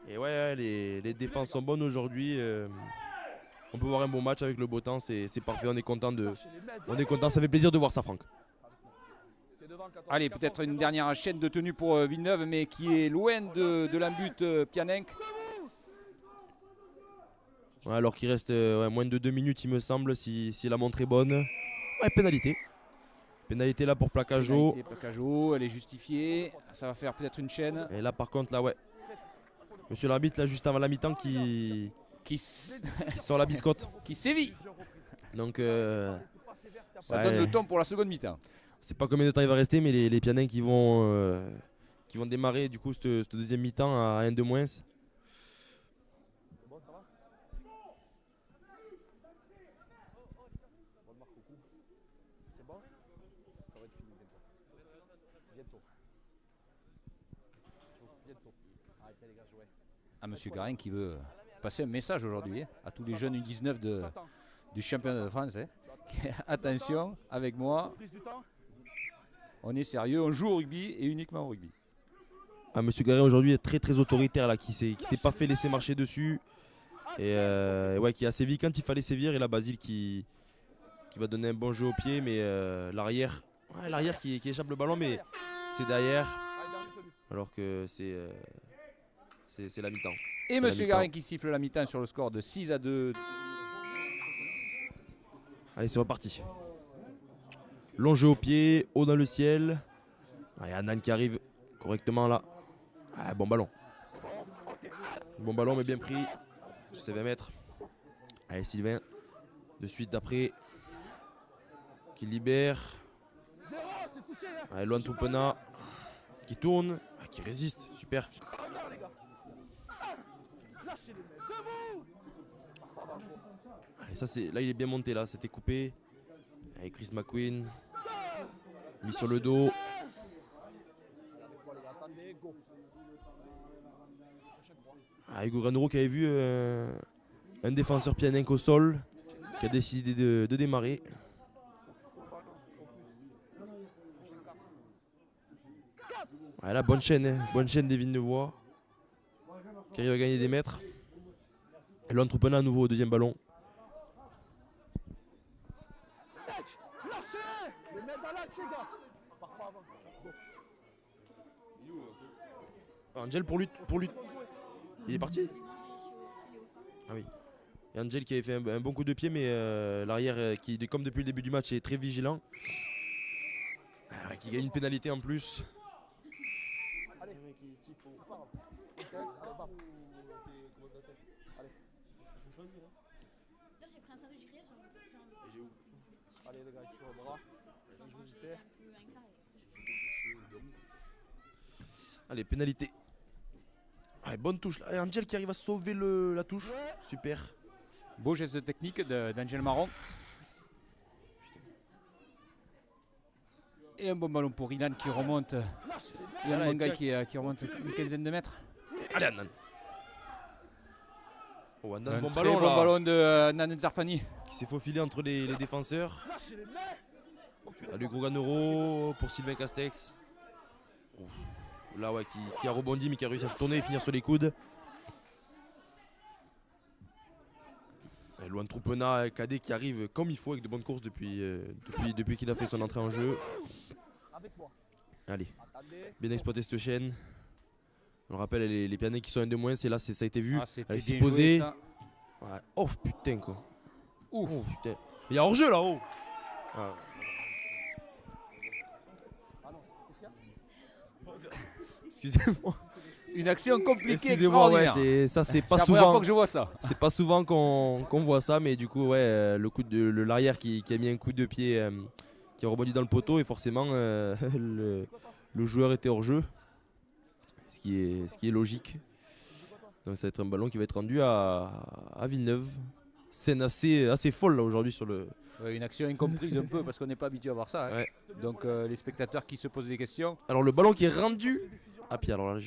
Et ouais, les défenses sont bonnes aujourd'hui. On peut voir un bon match avec le beau temps, c'est parfait. On est content, ça fait plaisir de voir ça, Franck. Allez, peut-être une dernière chaîne de tenue pour Villeneuve, mais qui est loin de l'embut Pianenc. Ouais, alors qu'il reste moins de 2 minutes, il me semble, si la montre est bonne. Ouais, pénalité. Pénalité là pour Placageau. Placageau, elle est justifiée. Ça va faire peut-être une chaîne. Et là, par contre, là, ouais. Monsieur l'arbitre, là, juste avant la mi-temps, qui sort la biscotte. Qui sévit. Donc, ça donne le ton pour la seconde mi-temps. C'est pas combien de temps il va rester, mais les Pianins qui vont démarrer du coup cette deuxième mi-temps à 1 de moins. À monsieur Garin qui veut passer un message aujourd'hui à tous les jeunes U19 du championnat de France. Hein. Attention, avec moi, on est sérieux, on joue au rugby et uniquement au rugby. Ah, monsieur Garin aujourd'hui est très très autoritaire là, qui s'est pas fait laisser marcher dessus et ouais, qui a sévi quand il fallait sévir, et là Basile qui va donner un bon jeu au pied, mais l'arrière qui échappe le ballon, mais c'est derrière alors que c'est la mi-temps. Et monsieur Garin qui siffle la mi-temps sur le score de 6-2. Allez, c'est reparti. Long jeu au pied, haut dans le ciel. Il y a Anan qui arrive correctement là. Ah, bon ballon. Bon ballon, mais bien pris. C'est 20 mètres. Allez, Sylvain. De suite d'après. Qui libère. Allez, Loan Toupena. Qui tourne. Qui résiste. Super. Et là il est bien monté là, c'était coupé. Avec Chris McQueen. Mis sur le dos. Ah, Hugo Granero qui avait vu un défenseur pianenque au sol, qui a décidé de démarrer. Voilà, bonne chaîne des Villeneuvois, qui arrive à gagner des mètres. Et l'entrepreneur à nouveau au deuxième ballon. Angel pour lui. Il est parti. Ah oui. Et Angel qui avait fait un bon coup de pied, mais l'arrière qui, comme depuis le début du match, est très vigilant. Qui gagne une pénalité en plus. Allez les gars, tu vas au bras. Allez, pénalité. Allez, bonne touche. Allez, Angel qui arrive à sauver la touche. Super. Beau geste technique d'Angel Marron. Et un bon ballon pour Ilan qui remonte. Ilan Mangay qui remonte une quinzaine de mètres. Allez, Annan. Oh, Annan, Un bon très ballon bon là. ballon de Nan Zarfani. Qui s'est faufilé entre les défenseurs. Allez, Groganero pour Sylvain Castex. Ouf. Là, ouais, qui a rebondi, mais qui a réussi à se tourner et finir sur les coudes. Loin Troupena, Cadet qui arrive comme il faut avec de bonnes courses depuis qu'il a fait son entrée en jeu. Allez, bien exploité cette chaîne. On le rappelle, les pianets qui sont un de moins, c'est là, ça a été vu. Elle s'est posée. Ouais. Oh putain quoi. Oh putain. Mais il y a hors-jeu là-haut. Ah. Excusez-moi. Une action compliquée. Excusez-moi, ouais, c'est pas la souvent. première fois que je vois ça. C'est pas souvent qu'on voit ça, mais du coup, ouais, l'arrière qui a mis un coup de pied, qui a rebondi dans le poteau, et forcément, le joueur était hors jeu, ce qui est logique. Donc ça va être un ballon qui va être rendu à Villeneuve. Scène assez folle là aujourd'hui sur le. Une action incomprise un peu parce qu'on n'est pas habitué à voir ça. Hein. Ouais. Donc les spectateurs qui se posent des questions. Alors le ballon qui est rendu. Ah puis alors là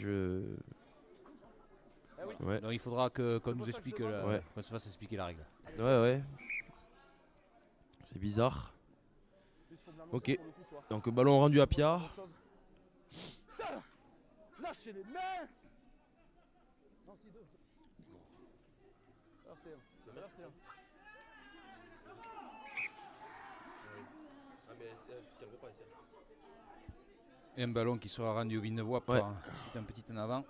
ouais. Donc il faudra qu'on nous explique, Ouais. qu'on se fasse expliquer la règle. Ouais. C'est bizarre. Ok. Donc ballon rendu à Pia. Lâchez les mains. Non, si deux. Et un ballon qui sera rendu au Villeneuvois pour ensuite un petit en avant.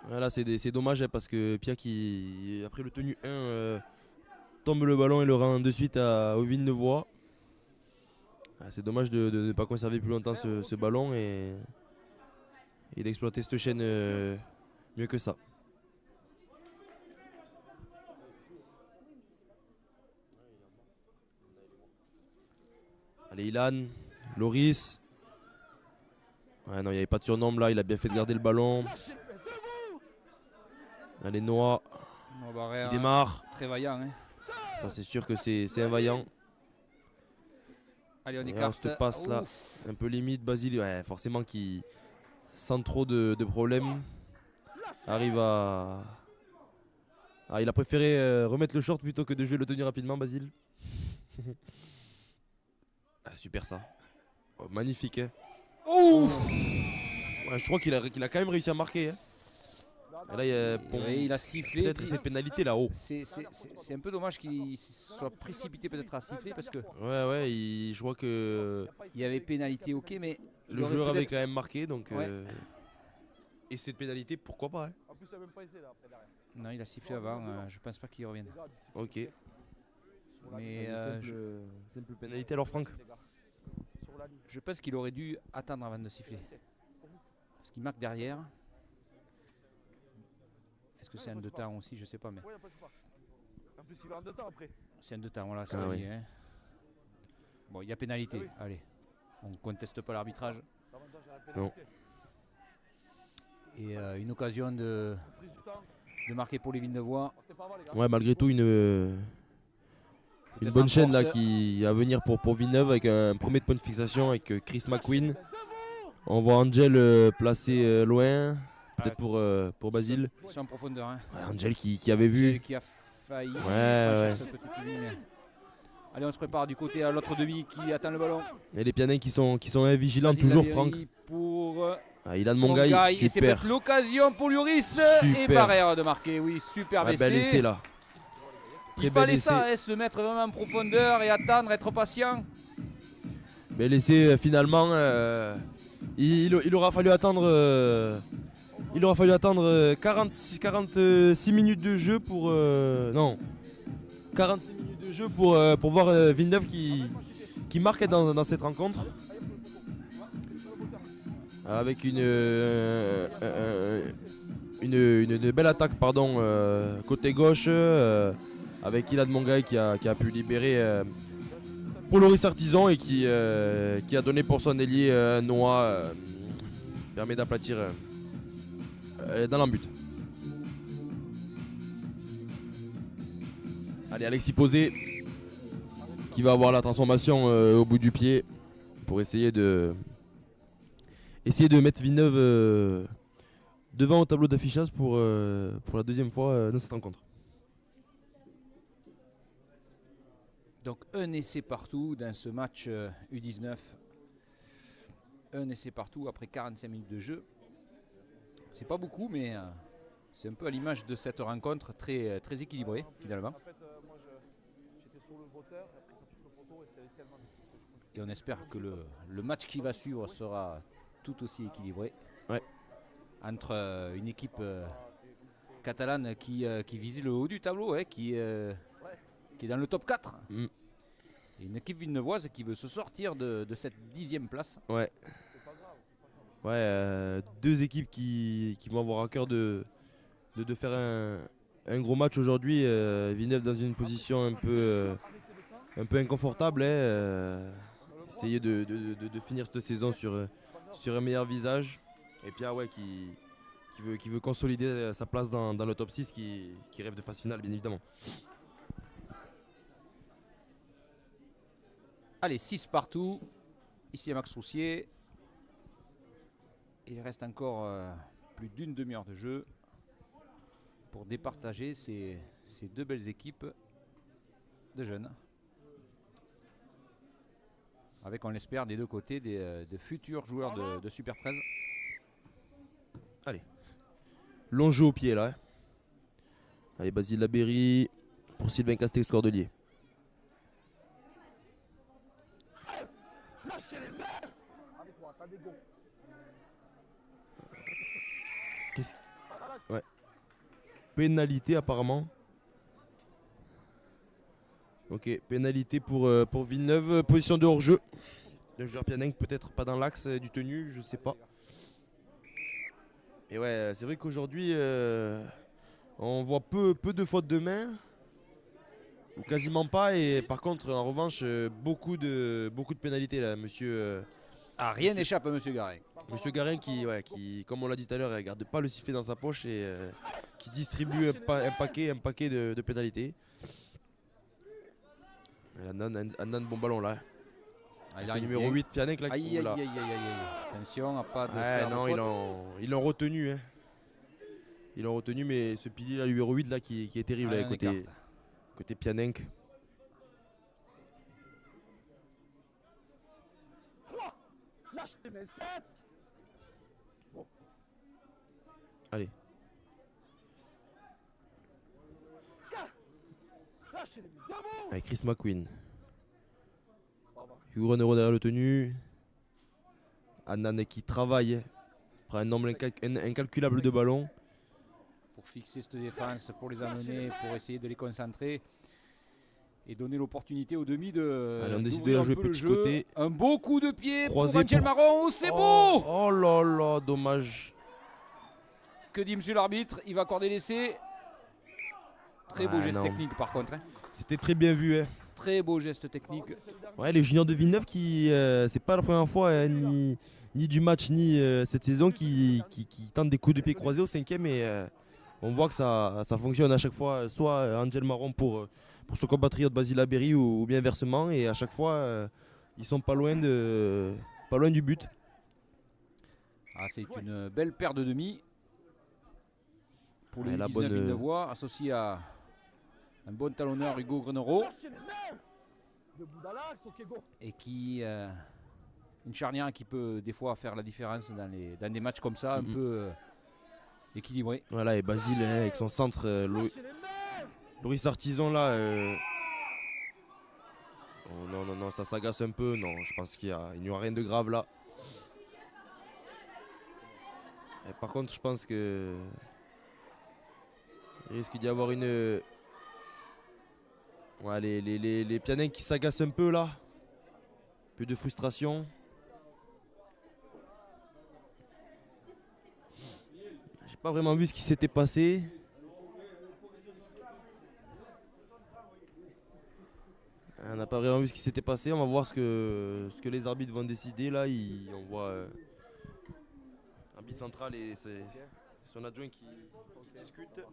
Voilà, c'est dommage hein, parce que Pia qui, après le tenu 1, tombe le ballon et le rend de suite au Villeneuvois. C'est dommage de ne pas conserver plus longtemps ce ballon et d'exploiter cette chaîne mieux que ça. Allez Ilan, Loris. Ouais non, il n'y avait pas de surnombre là, il a bien fait de garder le ballon. Allez Noah qui démarre. Très vaillant. Hein. Ça c'est sûr que c'est un vaillant. Allez, on et écarte. Cette passe là, un peu limite. Basile, ouais, forcément qui, sans trop de problèmes, arrive à... Ah, il a préféré remettre le short plutôt que de jouer le tenir rapidement, Basile. Super ça. Oh, magnifique. Hein. Ouais, je crois qu'il a quand même réussi à marquer. Hein. Là, il a sifflé. Peut-être cette pénalité là-haut. C'est un peu dommage qu'il soit précipité peut-être à siffler parce que. Ouais, je crois que. Il y avait pénalité, ok, mais. Le joueur avait quand même marqué donc. Et cette pénalité, pourquoi pas hein. Non, il a sifflé avant. Je pense pas qu'il revienne. Ok. Mais simple pénalité alors Franck. Je pense qu'il aurait dû attendre avant de siffler. Parce qu'il marque derrière. Est-ce que c'est un deux temps aussi? Je sais pas. Mais... En plus, il va en deux temps après. C'est un deux temps, voilà. Ça oui. Hein. Bon, il y a pénalité. Oui. Allez, on conteste pas l'arbitrage. Non. Et une occasion de marquer pour les Villeneuvois. Ouais, malgré tout, une Une Peut-être bonne en chaîne là force. qui à venir pour Villeneuve avec un premier point de fixation avec Chris McQueen. On voit Angel placé loin, peut-être pour Basile. Ils sont en profondeur. Hein. Ouais, Angel qui avait Angel vu. qui a failli Ouais, franchir ouais. ce petit ligne. Allez, on se prépare du côté à l'autre demi qui attend le ballon. Et les Pianins qui sont vigilants Vas-y, toujours, Labéry Franck. Pour Ilan Mongaï. Mongaï, Et c'est super. peut-être l'occasion pour Lloris. Et Super. Barrère de marquer. Oui, super Ouais, essai. bel essai là. Très Il bel fallait essai. ça, hein, se mettre vraiment en profondeur et attendre, être patient. Bel essai finalement. Il aura fallu attendre. Il aura fallu attendre 46 minutes de jeu pour. Non. 46 minutes de jeu pour voir Villeneuve qui marque dans cette rencontre. Avec une belle attaque côté gauche. Avec Ilan Mongaï qui a pu libérer pour Loris Artisan et qui a donné pour son ailier Noah. Permet d'aplatir dans l'embut. Allez, Alexis Posé qui va avoir la transformation au bout du pied pour essayer de mettre Villeneuve devant au tableau d'affichage pour la deuxième fois dans cette rencontre. Donc un essai partout dans ce match U19. Un essai partout après 45 minutes de jeu. C'est pas beaucoup, mais c'est un peu à l'image de cette rencontre très, très équilibrée finalement. En fait, moi j'étais sur le voteur, et après ça touche le poteau et c'est tellement difficile. Et on espère que le match qui va suivre sera tout aussi équilibré. Ouais. Entre une équipe catalane qui vise le haut du tableau, hein, qui est dans le top 4. Mm. Et une équipe villeneuvoise qui veut se sortir de cette 10e place. Ouais. Ouais, deux équipes qui vont avoir à cœur de faire un gros match aujourd'hui. Villeneuve dans une position un peu inconfortable. Essayer de finir cette saison sur un meilleur visage. Et Pierre qui veut consolider sa place dans le top 6 qui rêve de phase finale bien évidemment. Allez, 6 partout. Ici à Max Roussier. Il reste encore plus d'une demi-heure de jeu pour départager ces deux belles équipes de jeunes. Avec, on l'espère, des deux côtés de futurs joueurs de Super 13. Allez. Long jeu au pied là. Allez, Basile Labéry pour Sylvain Castex-Cordelier. Ouais. Pénalité apparemment. Ok, pénalité pour Villeneuve. Position de hors-jeu. Le joueur Pianeng peut-être pas dans l'axe du tenu, je sais pas. Et ouais, c'est vrai qu'aujourd'hui, on voit peu de fautes de main. Ou quasiment pas. Et par contre, en revanche, beaucoup de pénalités là, monsieur. Rien n'échappe à Monsieur Garin. Monsieur Garin qui, comme on l'a dit tout à l'heure, ne garde pas le sifflet dans sa poche et qui distribue un paquet de pénalités. Annan, bon ballon là. C'est le numéro 8, Pianec là. Aïe. Attention à pas de faire de non, faute. ils l'ont retenu. Hein. Ils l'ont retenu, mais ce pilier là, numéro 8 là, qui est terrible là, côté Pianec. Allez. Avec Chris McQueen. Hugo Renero derrière le tenu. Annan qui travaille. Prend un nombre incalculable de ballons. Pour fixer cette défense, pour les amener, pour essayer de les concentrer. Et donner l'opportunité aux demi de. Allez, on décide de la jouer petit côté. Un beau coup de pied Croisé pour Angel Marron. C'est beau! Oh là là, dommage. Que dit monsieur l'arbitre? Il va accorder l'essai. Très beau geste non. technique par contre. Hein. C'était très bien vu. Hein. Très beau geste technique. Ouais, les juniors de Villeneuve qui, c'est pas la première fois, hein, ni du match, ni cette saison, qui tentent des coups de pied croisés au 5e. Et on voit que ça fonctionne à chaque fois. Soit Angel Marron pour pour son compatriote Basile Abery ou bien inversement. Et à chaque fois, ils sont pas loin du but. Ah, c'est une belle paire de demi pour le Ouais, la 19 bonne, Villeneuvois, associé à un bon talonneur Hugo Grenero et qui une charnière qui peut des fois faire la différence dans des matchs comme ça, un peu équilibrés. Voilà, et Basile avec son centre, Loris Artisan là. Oh, non, non, non, ça s'agace un peu. Non, je pense qu'il n'y aura rien de grave là. Et par contre, je pense que il risque d'y avoir une. Ouais, les Pianins qui s'agacent un peu là. Un peu de frustration. J'ai pas vraiment vu ce qui s'était passé. On n'a pas vraiment vu ce qui s'était passé. On va voir ce que les arbitres vont décider. Là, on voit un bicentral et son adjoint qui discute.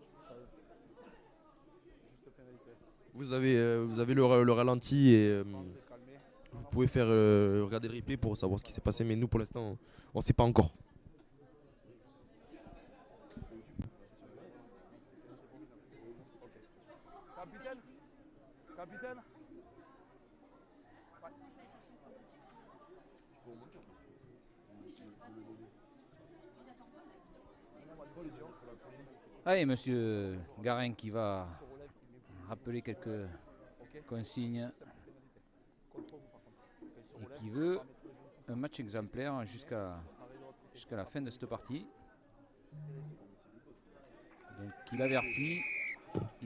Vous avez le ralenti et vous pouvez faire regarder le replay pour savoir ce qui s'est passé. Mais nous, pour l'instant, on ne sait pas encore. Capitaine. Capitaine. Allez, monsieur Garin qui va rappeler quelques consignes et qui veut un match exemplaire jusqu'à la fin de cette partie. Donc il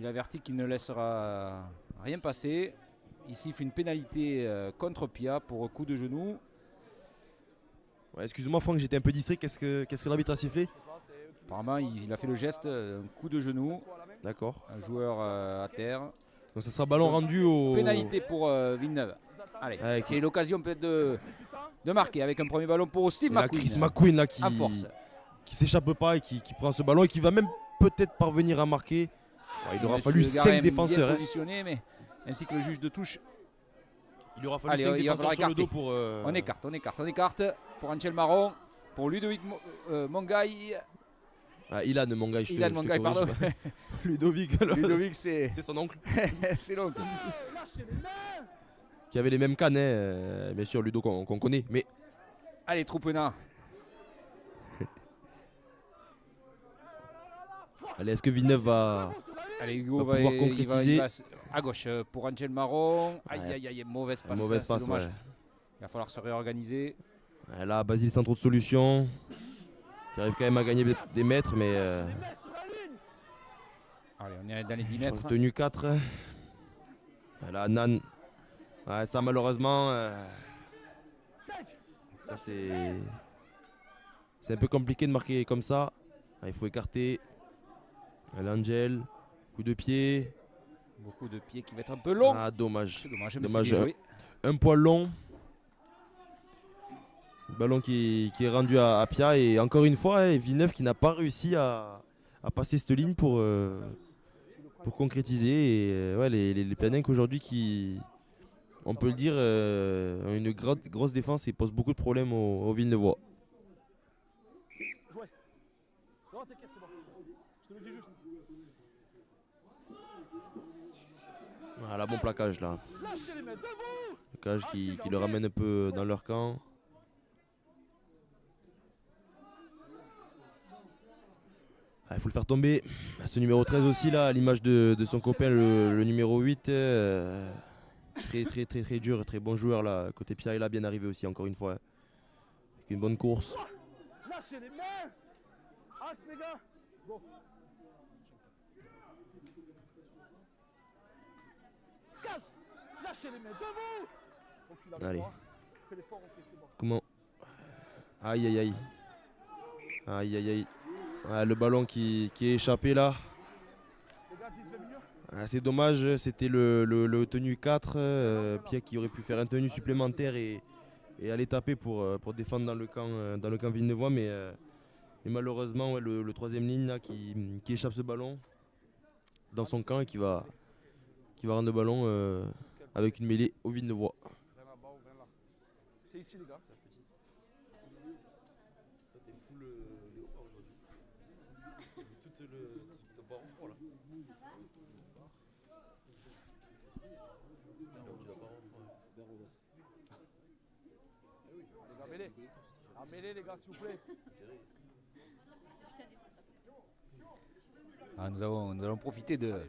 avertit qu'il ne laissera rien passer. Il siffle une pénalité contre Pia pour coup de genou. Ouais, excuse-moi Franck, j'étais un peu distrait. Qu'est-ce que l'arbitre a sifflé? Apparemment, il a fait le geste, un coup de genou. D'accord. Un joueur à terre. Donc ça sera ballon rendu au... Pénalité pour Villeneuve. Allez, c'est l'occasion peut-être de marquer avec un premier ballon pour Steve McQueen. Chris McQueen là, en force. Qui s'échappe pas et qui prend ce ballon et qui va même peut-être parvenir à marquer. Ouais, il aura fallu Monsieur 5 Garin défenseurs. bien positionné, mais ainsi que le juge de touche. Il aura fallu 5 défenseurs sur le dos pour... On écarte pour Angel Marron, pour Ludovic Mongaï. Ah, Ilan Mongaï, je Ilan te Mongaï, pardon. Ludovic, c'est son oncle. c'est l'oncle. Qui avait les mêmes cannes, bien sûr, Ludo qu'on connaît. Mais... Allez, Troupena. Allez, est-ce que Villeneuve va pouvoir concrétiser? Il va à gauche pour Angel Marron. Aïe, mauvaise passe. Mauvaise passe, dommage. ouais. Il va falloir se réorganiser. Là, Basile sans trop de solutions. Qui arrive quand même à gagner des mètres, mais... Allez, on est dans les 10 mètres. Tenue 4. Là, Nan. Ouais, ça, malheureusement... ça, c'est un peu compliqué de marquer comme ça. Il faut écarter. L'Angel. Coup de pied. Beaucoup de pieds qui va être un peu long. Ah, dommage. C'est dommage, Dommage. Bien joué. Un poil long. Ballon qui est rendu à Pia. Et encore une fois, Villeneuve qui n'a pas réussi à passer cette ligne pour concrétiser. Et ouais, les Pianins aujourd'hui qui, on peut le dire, ont une grosse défense et posent beaucoup de problèmes aux Villeneuvois. Non, t'inquiète, c'est bon. Je te le dis juste. Voilà, bon plaquage là. Lâchez les mains, debout. Plaquage qui le ramène un peu dans leur camp. Il faut le faire tomber. Ce numéro 13 aussi là, à l'image de son copain le numéro 8. Très dur, très bon joueur là. Côté Pia, il a bien arrivé aussi encore une fois. Avec une bonne course. Lâchez les mains. Axe les gars. Go. Gaz. Lâchez les mains, debout. Allez. Fais l'effort, ok, c'est bon. Comment? Aïe. Ouais, le ballon qui est échappé là. C'est dommage, c'était le tenue 4. Pia qui aurait pu faire un tenue supplémentaire et aller taper pour défendre dans le camp Villeneuvois. Mais malheureusement, ouais, le troisième ligne là, qui échappe ce ballon dans son camp et qui va qui va rendre le ballon avec une mêlée au Villeneuvois. Viens là-bas ou viens là. C'est ici les gars. Toi, t'es full le haut aujourd'hui. T'as pas froid là. Les gars, mêlée. Ah, mêlée les gars, s'il vous plaît. Ah, nous allons profiter de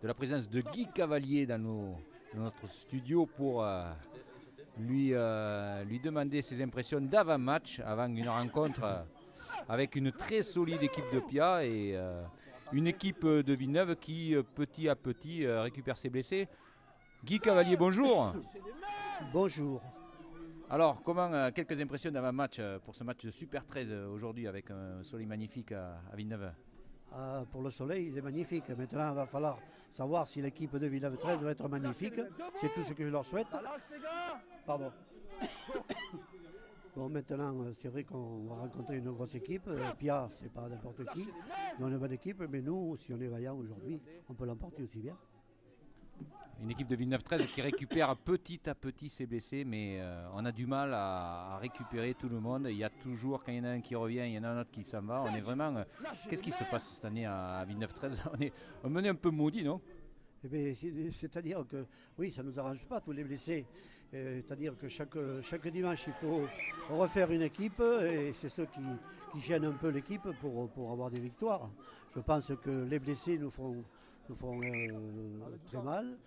la présence de Guy Cavalier dans notre studio pour lui demander ses impressions d'avant-match, avant une rencontre avec une très solide équipe de Pia et une équipe de Villeneuve qui petit à petit récupère ses blessés. Guy Cavalier, bonjour. Bonjour. Alors, quelques impressions d'avant-match pour ce match de Super 13 aujourd'hui avec un soleil magnifique à Villeneuve? Pour le soleil, il est magnifique. Maintenant, il va falloir savoir si l'équipe de Villeneuve 13 va être magnifique. C'est tout ce que je leur souhaite. Pardon. Bon, maintenant, c'est vrai qu'on va rencontrer une grosse équipe. Pia, c'est pas n'importe qui. Ils ont une bonne équipe, mais nous, si on est vaillant aujourd'hui, on peut l'emporter aussi bien. Une équipe de Villeneuve 13 qui récupère petit à petit ses blessés, mais on a du mal à récupérer tout le monde. Il y a toujours, quand il y en a un qui revient, il y en a un autre qui s'en va. On est vraiment. Qu'est-ce qui se passe cette année à Villeneuve 13? On est un peu maudit, non? Eh bien, c'est-à-dire que oui, ça ne nous arrange pas tous les blessés. C'est-à-dire que chaque dimanche, il faut refaire une équipe et c'est ce qui gêne un peu l'équipe pour avoir des victoires. Je pense que les blessés nous font très mal.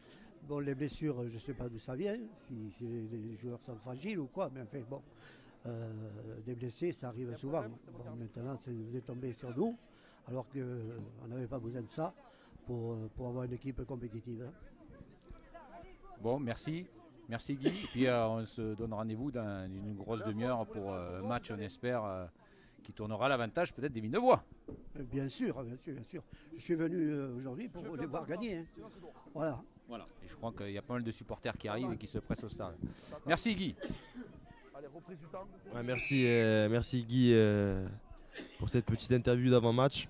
Bon, les blessures, je ne sais pas d'où ça vient, si les joueurs sont fragiles ou quoi, mais enfin bon, des blessés, ça arrive souvent. Bon, maintenant, vous êtes tombé sur nous, alors qu'on n'avait pas besoin de ça pour avoir une équipe compétitive. Bon, merci. Merci Guy. Et puis on se donne rendez-vous dans une grosse demi-heure pour un match, on espère, qui tournera l'avantage peut-être des Villeneuvois. Bien sûr, bien sûr, bien sûr. Je suis venu aujourd'hui pour les voir gagner. Hein. Voilà. Et je crois qu'il y a pas mal de supporters qui arrivent et qui se pressent au stade. Merci Guy. Allez, reprise du temps. Ouais, merci Guy pour cette petite interview d'avant-match.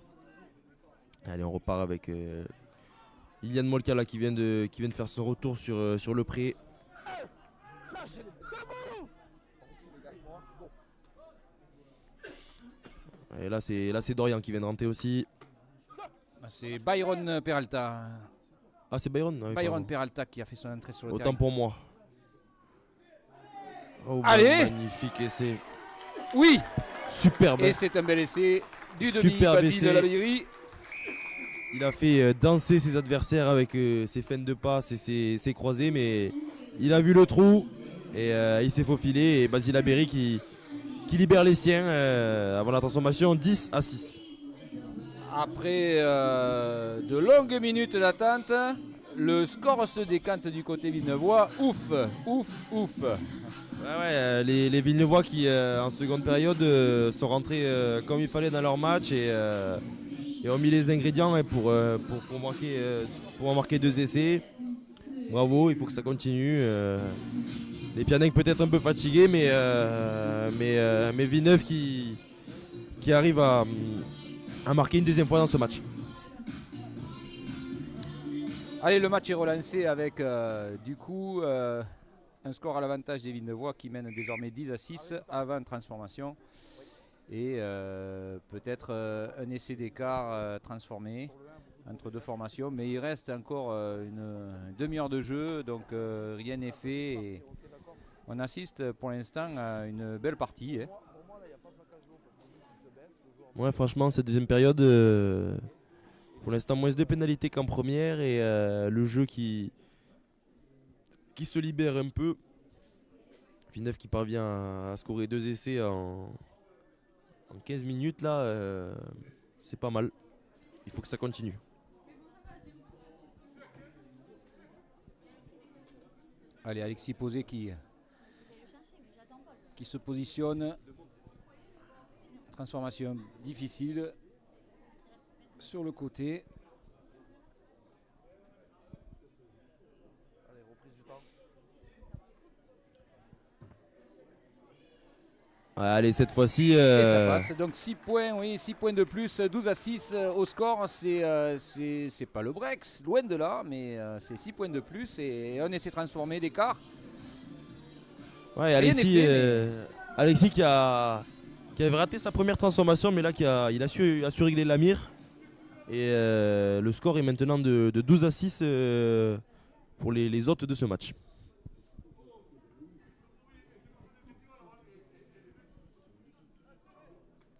Allez, on repart avec Ilian Molka là, qui vient de faire son retour sur le pré. Et là c'est Dorian qui vient de rentrer aussi. C'est Byron Peralta. Ah, c'est Byron? Oui, Byron pardon. Peralta qui a fait son entrée sur le Autant terrain. pour moi. Oh, Allez, magnifique essai. oui. Superbe. Et c'est un bel essai du demi Superbe Basile essai. Labéry. Il a fait danser ses adversaires avec ses feintes de passe et ses croisés, mais il a vu le trou et il s'est faufilé. Et Basile Labéry qui libère les siens avant la transformation 10-6. Après de longues minutes d'attente, le score se décante du côté villeneuvois. Ouf, ouf, ouf. Ouais, les Villeneuvois qui en seconde période sont rentrés comme il fallait dans leur match et ont mis les ingrédients pour marquer 2 essais. Bravo, il faut que ça continue. Les Pianec peut-être un peu fatigués, mais Villeneuve qui arrive à marquer une deuxième fois dans ce match. Allez, le match est relancé avec du coup un score à l'avantage des Villeneuvois qui mène désormais 10-6 avant transformation. Et peut-être un essai d'écart transformé entre deux formations. Mais il reste encore une demi-heure de jeu, donc rien n'est fait. Et on assiste pour l'instant à une belle partie. Hein. Ouais, franchement, cette deuxième période, pour l'instant, moins de pénalités qu'en première et le jeu qui se libère un peu. Villeneuve qui parvient à scorer 2 essais en 15 minutes, là, c'est pas mal. Il faut que ça continue. Allez, Alexis Posé qui se positionne. Transformation difficile sur le côté. Allez, reprise du temps. Ouais, allez, cette fois-ci. Et ça passe. Donc 6 points, oui, 6 points de plus, 12-6 au score. C'est pas le break, loin de là, mais c'est 6 points de plus et on essaie de transformer d'écart. Ouais, Rien Alexis, n'est fait, Alexis qui avait raté sa première transformation, mais là il a su régler la mire. Et le score est maintenant de 12-6 pour les hôtes de ce match.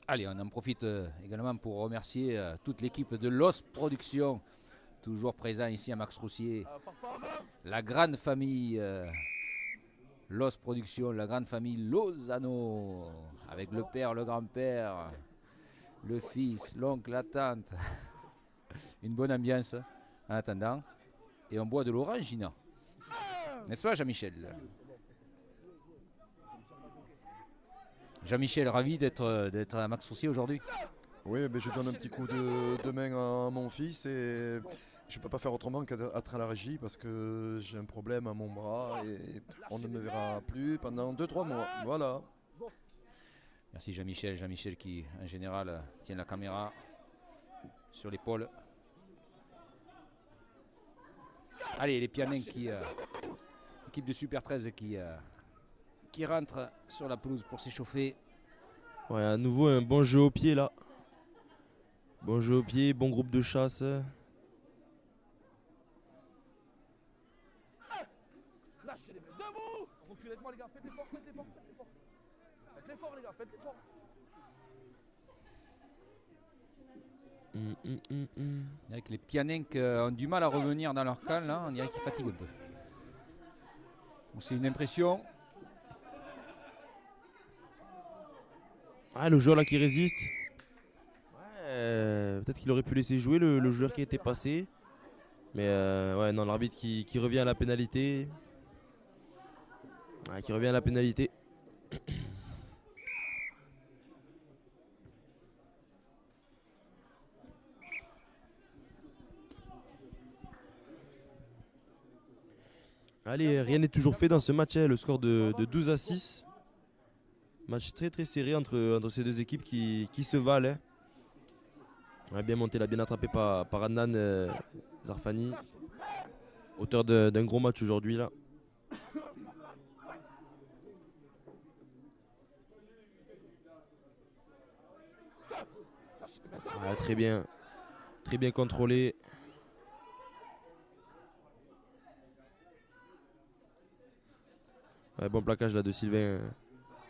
Allez, on en profite également pour remercier toute l'équipe de Los Productions, toujours présent ici à Max Roussier. La grande famille Los Productions, la grande famille Lozano, avec le père, le grand-père, le fils, l'oncle, la tante. Une bonne ambiance en attendant. Et on boit de l'orangina. N'est-ce pas, Jean-Michel? Jean-Michel, ravi d'être à Max Roussier aujourd'hui. Oui, ben je donne un petit coup de main à mon fils et je ne peux pas faire autrement qu'être à la régie parce que j'ai un problème à mon bras et on ne me verra plus pendant 2-3 mois. Voilà. Merci Jean-Michel. Jean-Michel qui, en général, tient la caméra sur l'épaule. Allez, les Pianins équipe de Super 13 qui rentre sur la pelouse pour s'échauffer. Ouais, à nouveau un bon jeu au pied là. Bon jeu au pied, bon groupe de chasse. Lâchez les mains, debout. Reculez avec moi les gars, faites l'effort, faites l'effort, faites l'effort. Faites l'effort les gars, faites l'effort. On dirait que les Pianins ont du mal à revenir dans leur camp là, on dirait qu'ils fatiguent un peu. C'est une impression. Ah, le joueur là qui résiste. Ouais, peut-être qu'il aurait pu laisser jouer le joueur qui était passé. Mais ouais, non, l'arbitre qui revient à la pénalité. Ouais, qui revient à la pénalité. Allez, rien n'est toujours fait dans ce match, hein, le score de 12-6. Match très très serré entre ces deux équipes qui se valent. Hein. Ouais, bien monté là, bien attrapé par Adnan Zarfani. Auteur d'un gros match aujourd'hui là. Ouais, très bien contrôlé. Ouais, bon plaquage là de Sylvain.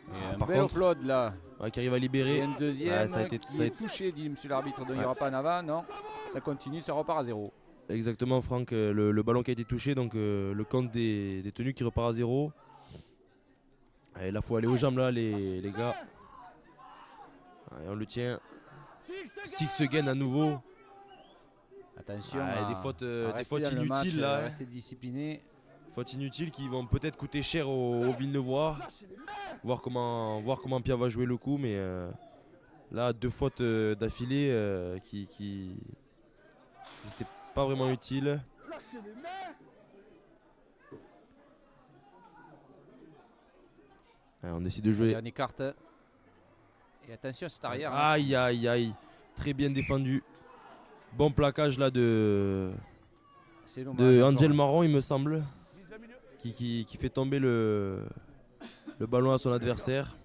Un bel offload là. Ouais, qui arrive à libérer. Et un deuxième Ouais, ça a été touché, dit monsieur l'arbitre, il n'y aura pas en avant, non. Ça continue, ça repart à 0. Exactement, Franck, le ballon qui a été touché, donc le compte des tenues qui repart à 0. Allez, là, il faut aller aux jambes là, les gars. Allez, on le tient. Six again à nouveau. Attention, des fautes inutiles match, là. Rester discipliné. Fautes inutiles qui vont peut-être coûter cher aux Villeneuvois. Voir comment Pierre va jouer le coup, mais là, 2 fautes d'affilée qui n'étaient pas vraiment utiles. Allez, on décide de jouer. Dernière carte. Et attention, c'est arrière. Aïe, aïe, aïe. Très bien défendu. Bon plaquage là de Angel Marron, il me semble. Qui fait tomber le ballon à son adversaire.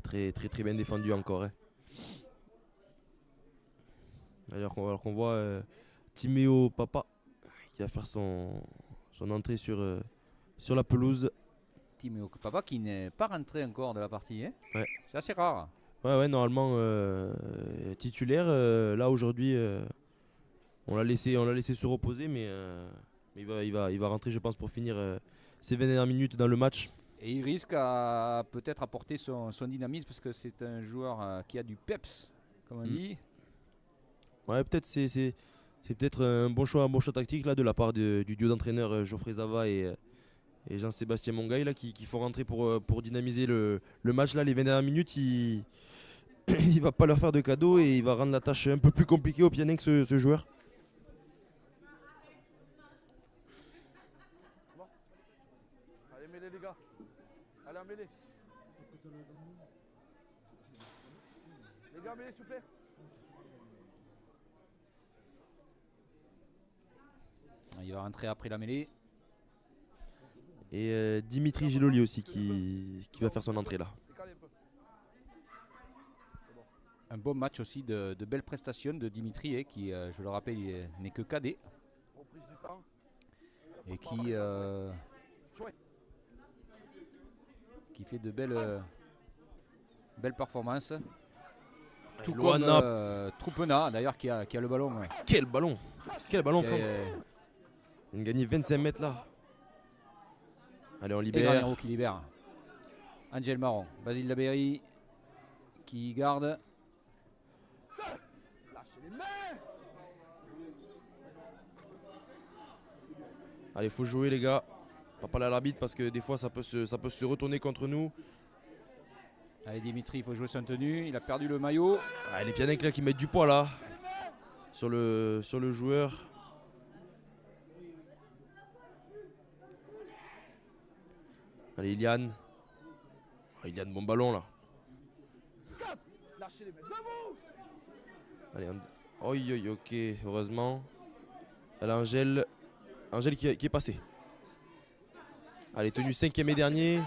Très bien défendu encore. Hein. Alors qu'on voit Timéo Papa qui va faire son entrée sur la pelouse. Timéo Papa qui n'est pas rentré encore de la partie. Hein. Ouais. C'est assez rare. Ouais, normalement titulaire. Là aujourd'hui, on l'a laissé se reposer, mais il va rentrer, je pense, pour finir ses 20 dernières minutes dans le match. Et il risque à peut-être apporter son dynamisme parce que c'est un joueur qui a du peps, comme on dit. Ouais, peut-être c'est peut-être un bon choix tactique là de la part du duo d'entraîneurs Geoffrey Zava et Jean-Sébastien Mongaï là qui font rentrer pour dynamiser le match là. Les 20 dernières minutes, il va pas leur faire de cadeau et il va rendre la tâche un peu plus compliquée au Pianin que ce joueur. Allez, mêlez les gars. Allez, mêlez. Les gars, s'il vous plaît. Il va rentrer après la mêlée. Et Dimitri Giloli aussi qui va faire son entrée là. Un bon match aussi de belles prestations de Dimitri, qui, je le rappelle, n'est que cadet. Et qui fait de belles performances. Tout comme Troupena d'ailleurs qui a le ballon. Ouais. Quel ballon Franck. Il a gagné 25 mètres là. Allez, on Et libère. Granero qui libère. Angel Marron, Basile Labéry qui garde. Allez, faut jouer les gars. Pas parler à l'arbitre parce que des fois ça peut se retourner contre nous. Allez Dimitri, il faut jouer son tenue. Il a perdu le maillot. Ah, les Pianec là qui mettent du poids là. Sur le joueur. Allez Iliane. Ah, Iliane, bon ballon là. Allez, ok, heureusement. Elle a Angèle qui est passé. Allez, tenue 5e et dernier.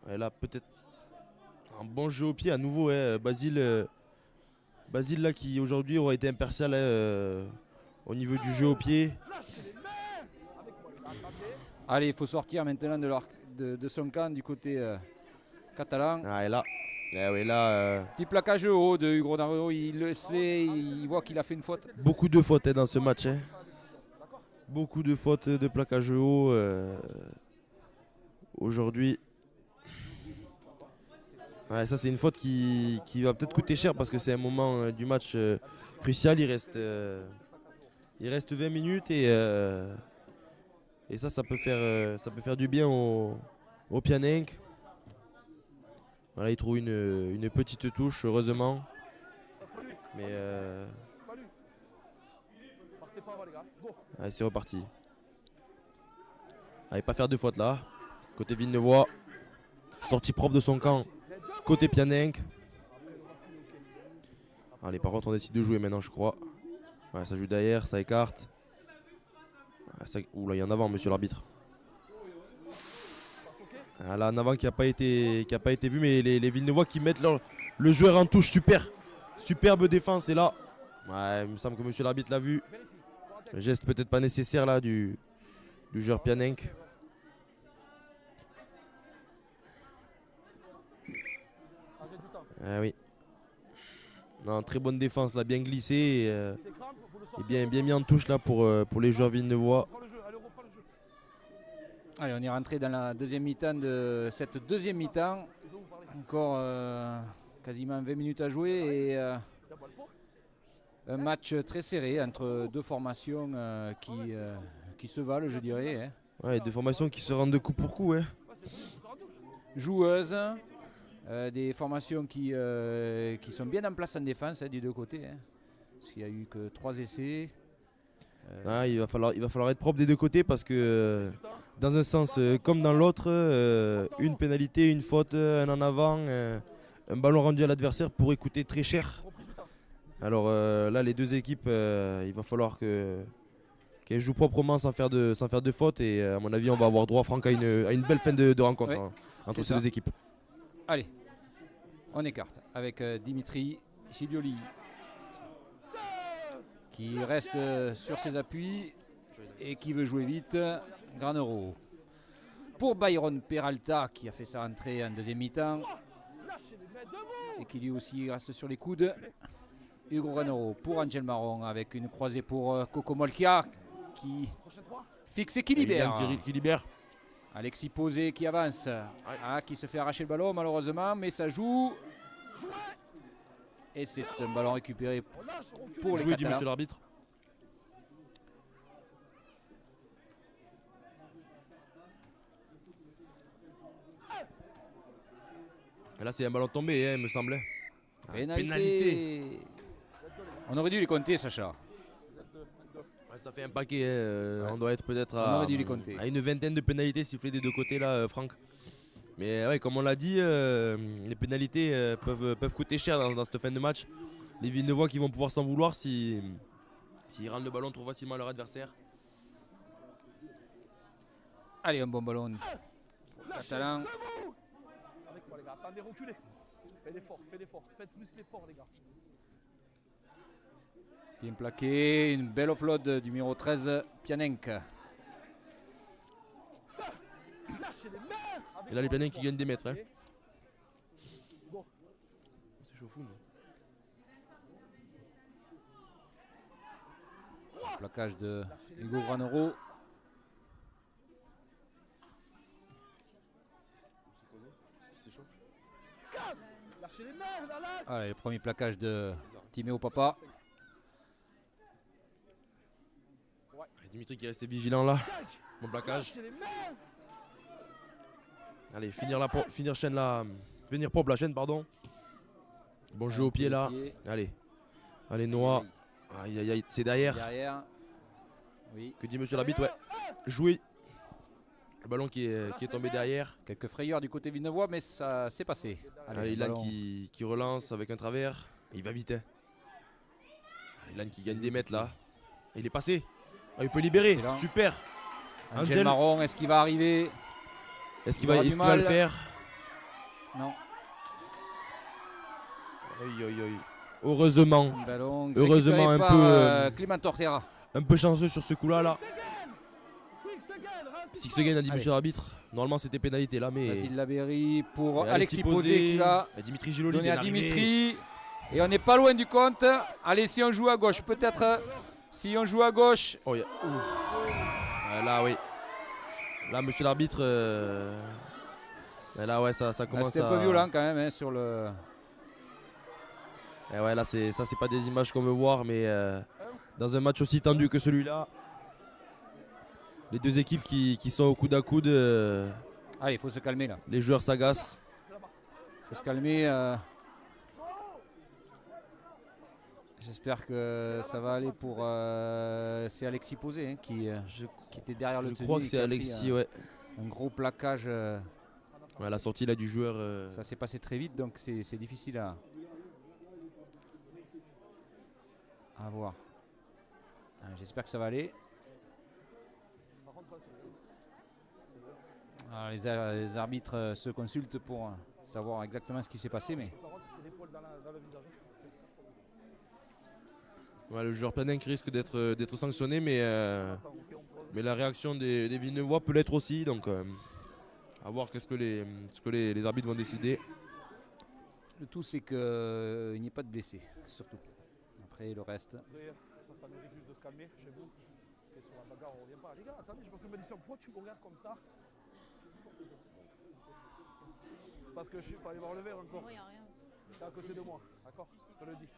Elle a peut-être un bon jeu au pied à nouveau. Basile là qui aujourd'hui aurait été impartial au niveau du jeu au pied. Allez, il faut sortir maintenant de son camp du côté catalan. Ah, et là, oui, là Petit plaquage haut de Hugo Granero, il le sait, il voit qu'il a fait une faute. beaucoup de fautes dans ce match. Beaucoup de fautes de plaquage haut aujourd'hui. Ouais, ça c'est une faute qui va peut-être coûter cher parce que c'est un moment du match crucial. Il reste 20 minutes et ça peut faire du bien au Pianenc. Voilà, il trouve une petite touche heureusement. Mais allez, c'est reparti. Allez, pas faire de faute là. Côté Villeneuvois. Sortie propre de son camp. Côté Pianenc. Allez, par contre, on décide de jouer maintenant, je crois. Ouais, ça joue derrière, ça écarte. Oula, il y en a en avant, monsieur l'arbitre. Là, en avant qui n'a pas été vu, mais les Villeneuvois qui mettent le joueur en touche. Superbe défense. Et là, ouais, il me semble que monsieur l'arbitre l'a vu. Le geste peut-être pas nécessaire là du joueur Pianenc. Ah oui. Non, très bonne défense là, bien glissé et bien mis en touche là pour les joueurs Villeneuvois. Allez, on est rentré dans la deuxième mi-temps de cette deuxième mi-temps. Encore quasiment 20 minutes à jouer et un match très serré entre deux formations qui se valent, je dirais. Ouais, deux formations qui se rendent de coup pour coup. Joueuses. Des formations qui sont bien en place en défense des deux côtés. Parce qu'il n'y a eu que 3 essais. Il va falloir être propre des deux côtés parce que dans un sens comme dans l'autre, une pénalité, une faute, un en avant, un ballon rendu à l'adversaire pourrait coûter très cher. Alors là, les deux équipes, il va falloir qu'elles jouent proprement sans faire de faute. Et à mon avis, on va avoir droit, Franck, à une belle fin de rencontre entre ces deux équipes. Allez, on écarte avec Dimitri Giloli qui reste sur ses appuis et qui veut jouer vite. Granero pour Byron Peralta qui a fait sa rentrée en deuxième mi-temps et qui lui aussi reste sur les coudes. Hugo Granero pour Angel Marron avec une croisée pour Coco Molkia qui fixe et qui libère. Alexis Posé qui avance, qui se fait arracher le ballon malheureusement, mais ça joue. Et c'est un ballon récupéré pour les Catalans. Dit monsieur l'arbitre. Là c'est un ballon tombé, il me semblait. Pénalité. On aurait dû les compter, Sacha. Ouais, ça fait un paquet, Ouais. on doit être peut-être On à, aurait dû les compter. à une vingtaine de pénalités sifflées des deux côtés là, Franck. Mais ouais, comme on l'a dit, les pénalités peuvent coûter cher dans cette fin de match. Les Villeneuvois qui vont pouvoir s'en vouloir s'ils rendent le ballon trop facilement à leur adversaire. Allez, un bon ballon. Catalan. Avec moi, les gars. Attendez, reculez. Fais l'effort, fais l'effort. Faites plus l'effort, les gars. Bien plaqué. Une belle offload du numéro 13, Pianenk. Lâchez les mains. Et là, les Pianenk qui gagnent des mètres. Hein. Bon. C'est chaud fou. Plaquage de Hugo Granero. Lâchez les mains, là, lâche. Allez, le premier plaquage de Timéo Papa. Et Dimitri qui est resté vigilant là. Bon plaquage. Lâchez les mains. Allez, finir chaîne là. Venir propre la chaîne, pardon. Bon jeu au pied là. Allez. Allez, Noah. Aïe aïe aïe, c'est derrière. Derrière. Oui. Que dit monsieur l'arbitre? Ouais. Joué. Le ballon qui est tombé derrière. Quelques frayeurs du côté Villeneuvois, mais ça s'est passé. Allez, le Ilan ballon. qui relance avec un travers. Il va vite. Hein. Ilan qui gagne des mètres là. Et il est passé. Ah, il peut libérer. Excellent. Super. Angel Marron, est-ce qu'il va arriver? Est-ce qu'il Il aura va, du est-ce qu'il va le mal. faire? Non. Aïe, aïe, aïe. Heureusement. Un ballon Heureusement, récupéré un par, peu, Clément Tortera. Un peu chanceux sur ce coup-là. Là. Six again a dit Allez. monsieur l'arbitre. Normalement c'était pénalité là, mais. Basile Labéry pour Et Alexis Posé qui va Et Dimitri Giloli donner bien à arrivé. Dimitri. Et on n'est pas loin du compte. Allez, si on joue à gauche, peut-être. Si on joue à gauche. Oh, là oui. Là monsieur l'arbitre. Là ouais ça commence C'est un peu violent quand même hein, sur le. Et ouais là ça c'est pas des images qu'on veut voir, mais dans un match aussi tendu que celui-là. Les deux équipes qui sont au coude à coude. Allez, il faut se calmer là. Les joueurs s'agacent. Il faut se calmer. J'espère que ça va aller pour. C'est Alexis Posé hein, qui était derrière le Je tenue crois et que qui c'est a Alexis, pris, ouais. Un gros plaquage. Ouais, la sortie là du joueur. Ça s'est passé très vite donc c'est difficile à voir. J'espère que ça va aller. Alors, les arbitres se consultent pour savoir exactement ce qui s'est passé, mais Ouais, le joueur Pianenk risque d'être sanctionné, mais la réaction des Villeneuvois peut l'être aussi. Donc, à voir ce que les arbitres vont décider. le tout c'est qu'il n'y ait pas de blessés, surtout. Après le reste. Ça mérite juste de se calmer chez vous. Et sur la bagarre, on revient pas. Les gars, attendez, je me fais une question. Pourquoi tu me regardes comme ça? Parce que je suis pas allé voir le verre encore. Non, y a rien. C'est à côté de moi, d'accord? Je te le dis.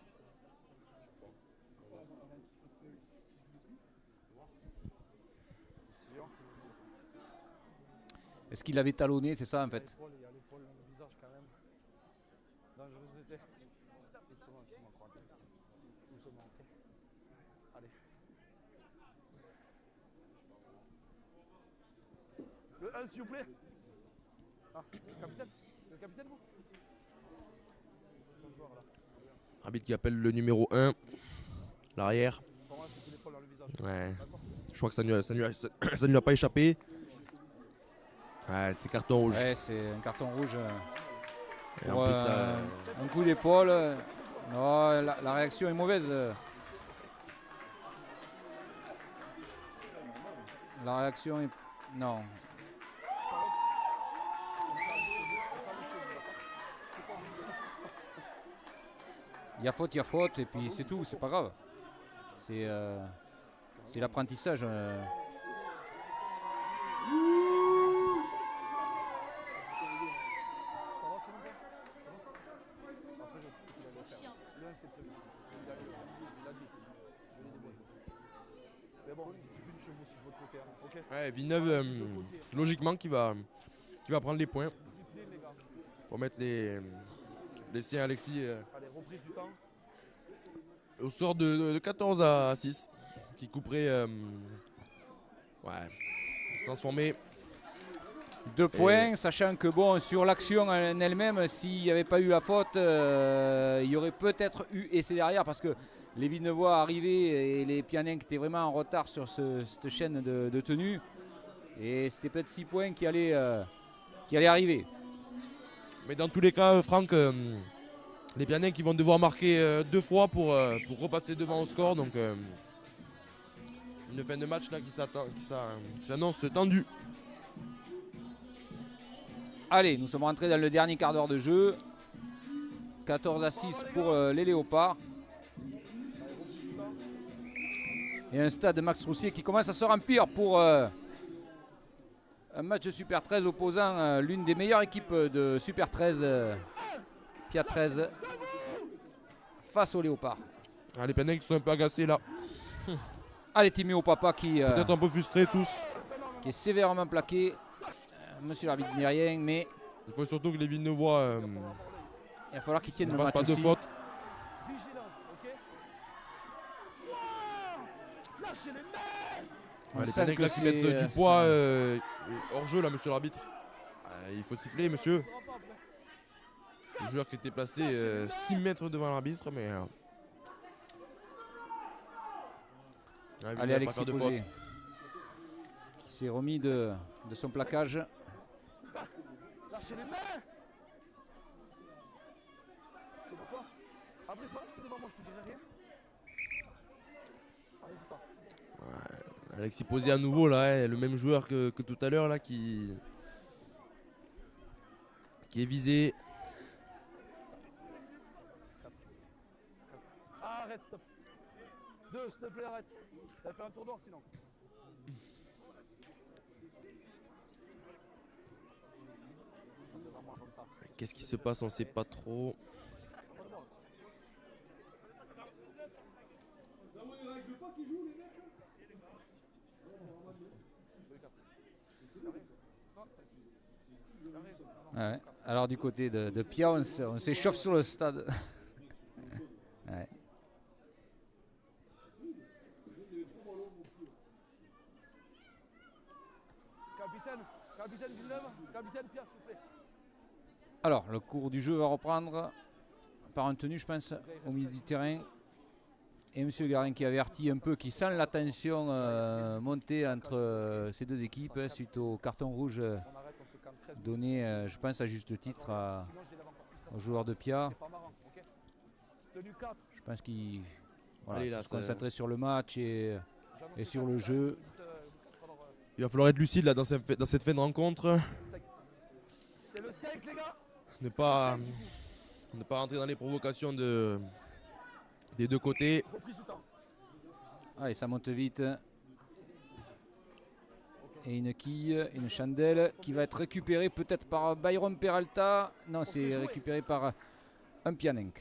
Est-ce qu'il avait talonné, c'est ça en fait? Il y a l'épaule, le visage quand même. Dangerosité. Doucement, quoi. Doucement, ok. Allez. Le 1 s'il vous plaît. Ah, capitaine. Le capitaine vous? Le joueur là. Arbitre qui appelle le numéro 1, l'arrière. Pour moi, c'est l'épaule dans le visage. Ouais. D'accord? Je crois que ça ne lui a pas échappé. Ouais, c'est carton rouge. Ouais, c'est un carton rouge. Et en Pour, plus, là, un coup d'épaule. Non, la réaction est mauvaise. La réaction est. Non. Il y a faute, et puis c'est tout, c'est pas grave. C'est l'apprentissage. Mais bon, discipline chez vous sur votre côté. Hein. Ok? ouais, Villeneuve, logiquement, qui va prendre les points Discipline, les gars. pour mettre les siens Alexis Allez, reprise du temps. au sort de 14 à 6. qui couperait. Se transformer. 2 points, sachant que bon, sur l'action en elle-même, s'il n'y avait pas eu la faute, il y aurait peut-être eu essai derrière parce que les Villeneuvois arrivaient et les Pianenc étaient vraiment en retard sur cette chaîne de tenue. Et c'était peut-être 6 points qui allaient arriver. Mais dans tous les cas, Franck, les Pianenc qui vont devoir marquer 2 fois pour repasser devant au score. Donc une fin de match là qui s'annonce tendue. Allez, nous sommes rentrés dans le dernier quart d'heure de jeu. 14-6 pour les Léopards. Et un stade Max Roussier qui commence à se remplir pour un match de Super 13 opposant l'une des meilleures équipes de Super 13, Pia 13, face aux Léopards. Les Pianenc sont un peu agacés là. Allez, Timéo Papa qui Peut-être un peu frustrés tous. est sévèrement plaqué. Monsieur l'arbitre dit rien, mais Il faut surtout que les Villeneuvois il va falloir qu'il tienne ne le fassent match pas de aussi. faute. On Les sent Pianenc que là qui mettent c'est, du poids hors jeu là, monsieur l'arbitre. Il faut siffler, monsieur. Le joueur qui était placé 6 mètres devant l'arbitre, mais. Allez, Alexis Posé, qui s'est remis de son plaquage. Lâchez les mains. C'est pourquoi? Après, c'est pas grave, c'est devant moi, je te dirai rien. Allez, c'est pas. Alexis Posé à nouveau là, le même joueur que tout à l'heure là qui est visé. Arrête, stop. 2, s'il te plaît, arrête. T'as fait un tour d'or sinon. Qu'est-ce qui se passe, on ne sait pas trop. Ouais. Alors du côté de Pia, on s'échauffe sur le stade. Ouais. Capitaine Villeneuve, capitaine Pierre, s'il vous plaît. Alors, le cours du jeu va reprendre par un tenu, je pense, au milieu du terrain. Et M. Garin qui avertit un peu, qui sent la tension monter entre ces deux équipes suite au carton rouge donné, je pense, à juste titre aux joueurs de Pia. Je pense qu'il se concentrer sur le match et sur le jeu. Il va falloir être lucide là, dans cette fin de rencontre. Ne pas rentrer dans les provocations des deux côtés. Allez, ça monte vite. Et une quille, une chandelle qui va être récupérée peut-être par Byron Peralta. Non, c'est récupéré par un Pianenc.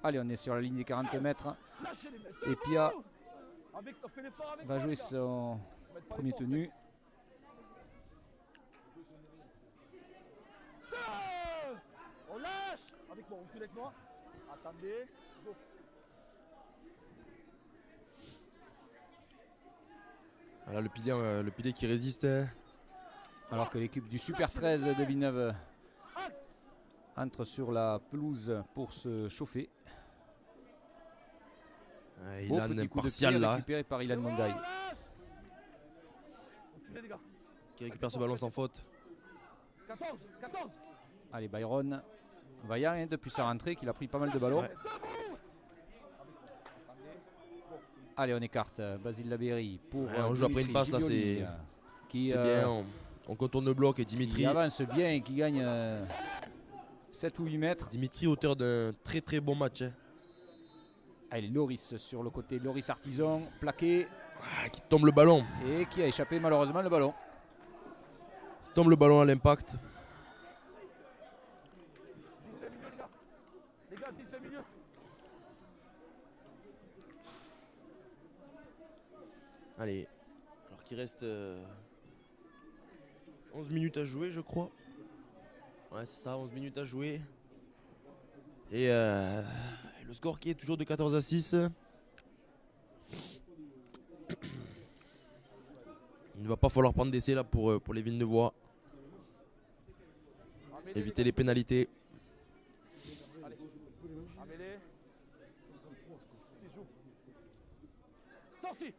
Allez, on est sur la ligne des 40 mètres. Et Pia va jouer son premier tenu. On lâche. Avec moi, on recule avec moi. Attendez. Go. Voilà le pilier qui résiste. Alors que l'équipe du Super 13 de Villeneuve entre sur la pelouse pour se chauffer. Ilan partial là. Récupéré par Ilan Mondaï. Qui récupère ce ballon sans faute. 14. Allez, Byron vaillant hein, depuis sa rentrée, qu'il a pris pas mal de ballons. Ouais. Allez, on écarte Basile Labéry pour. On joue après une passe là, c'est bien. On contourne le bloc et Dimitri. Qui avance bien et qui gagne 7 ou 8 mètres. Dimitri, auteur d'un très très bon match. Hein. Allez, Loris sur le côté, Loris Artisan, plaqué. Qui tombe le ballon. Et qui a échappé malheureusement le ballon. Tombe le ballon à l'impact. Les gars, 10 milieu. Allez, alors qu'il reste 11 minutes à jouer, je crois. Ouais, c'est ça, 11 minutes à jouer. Et le score qui est toujours de 14-6. Il ne va pas falloir prendre d'essai là pour les Villeneuvois. Éviter les pénalités. Allez. Amélie. 6 joues. Sorti.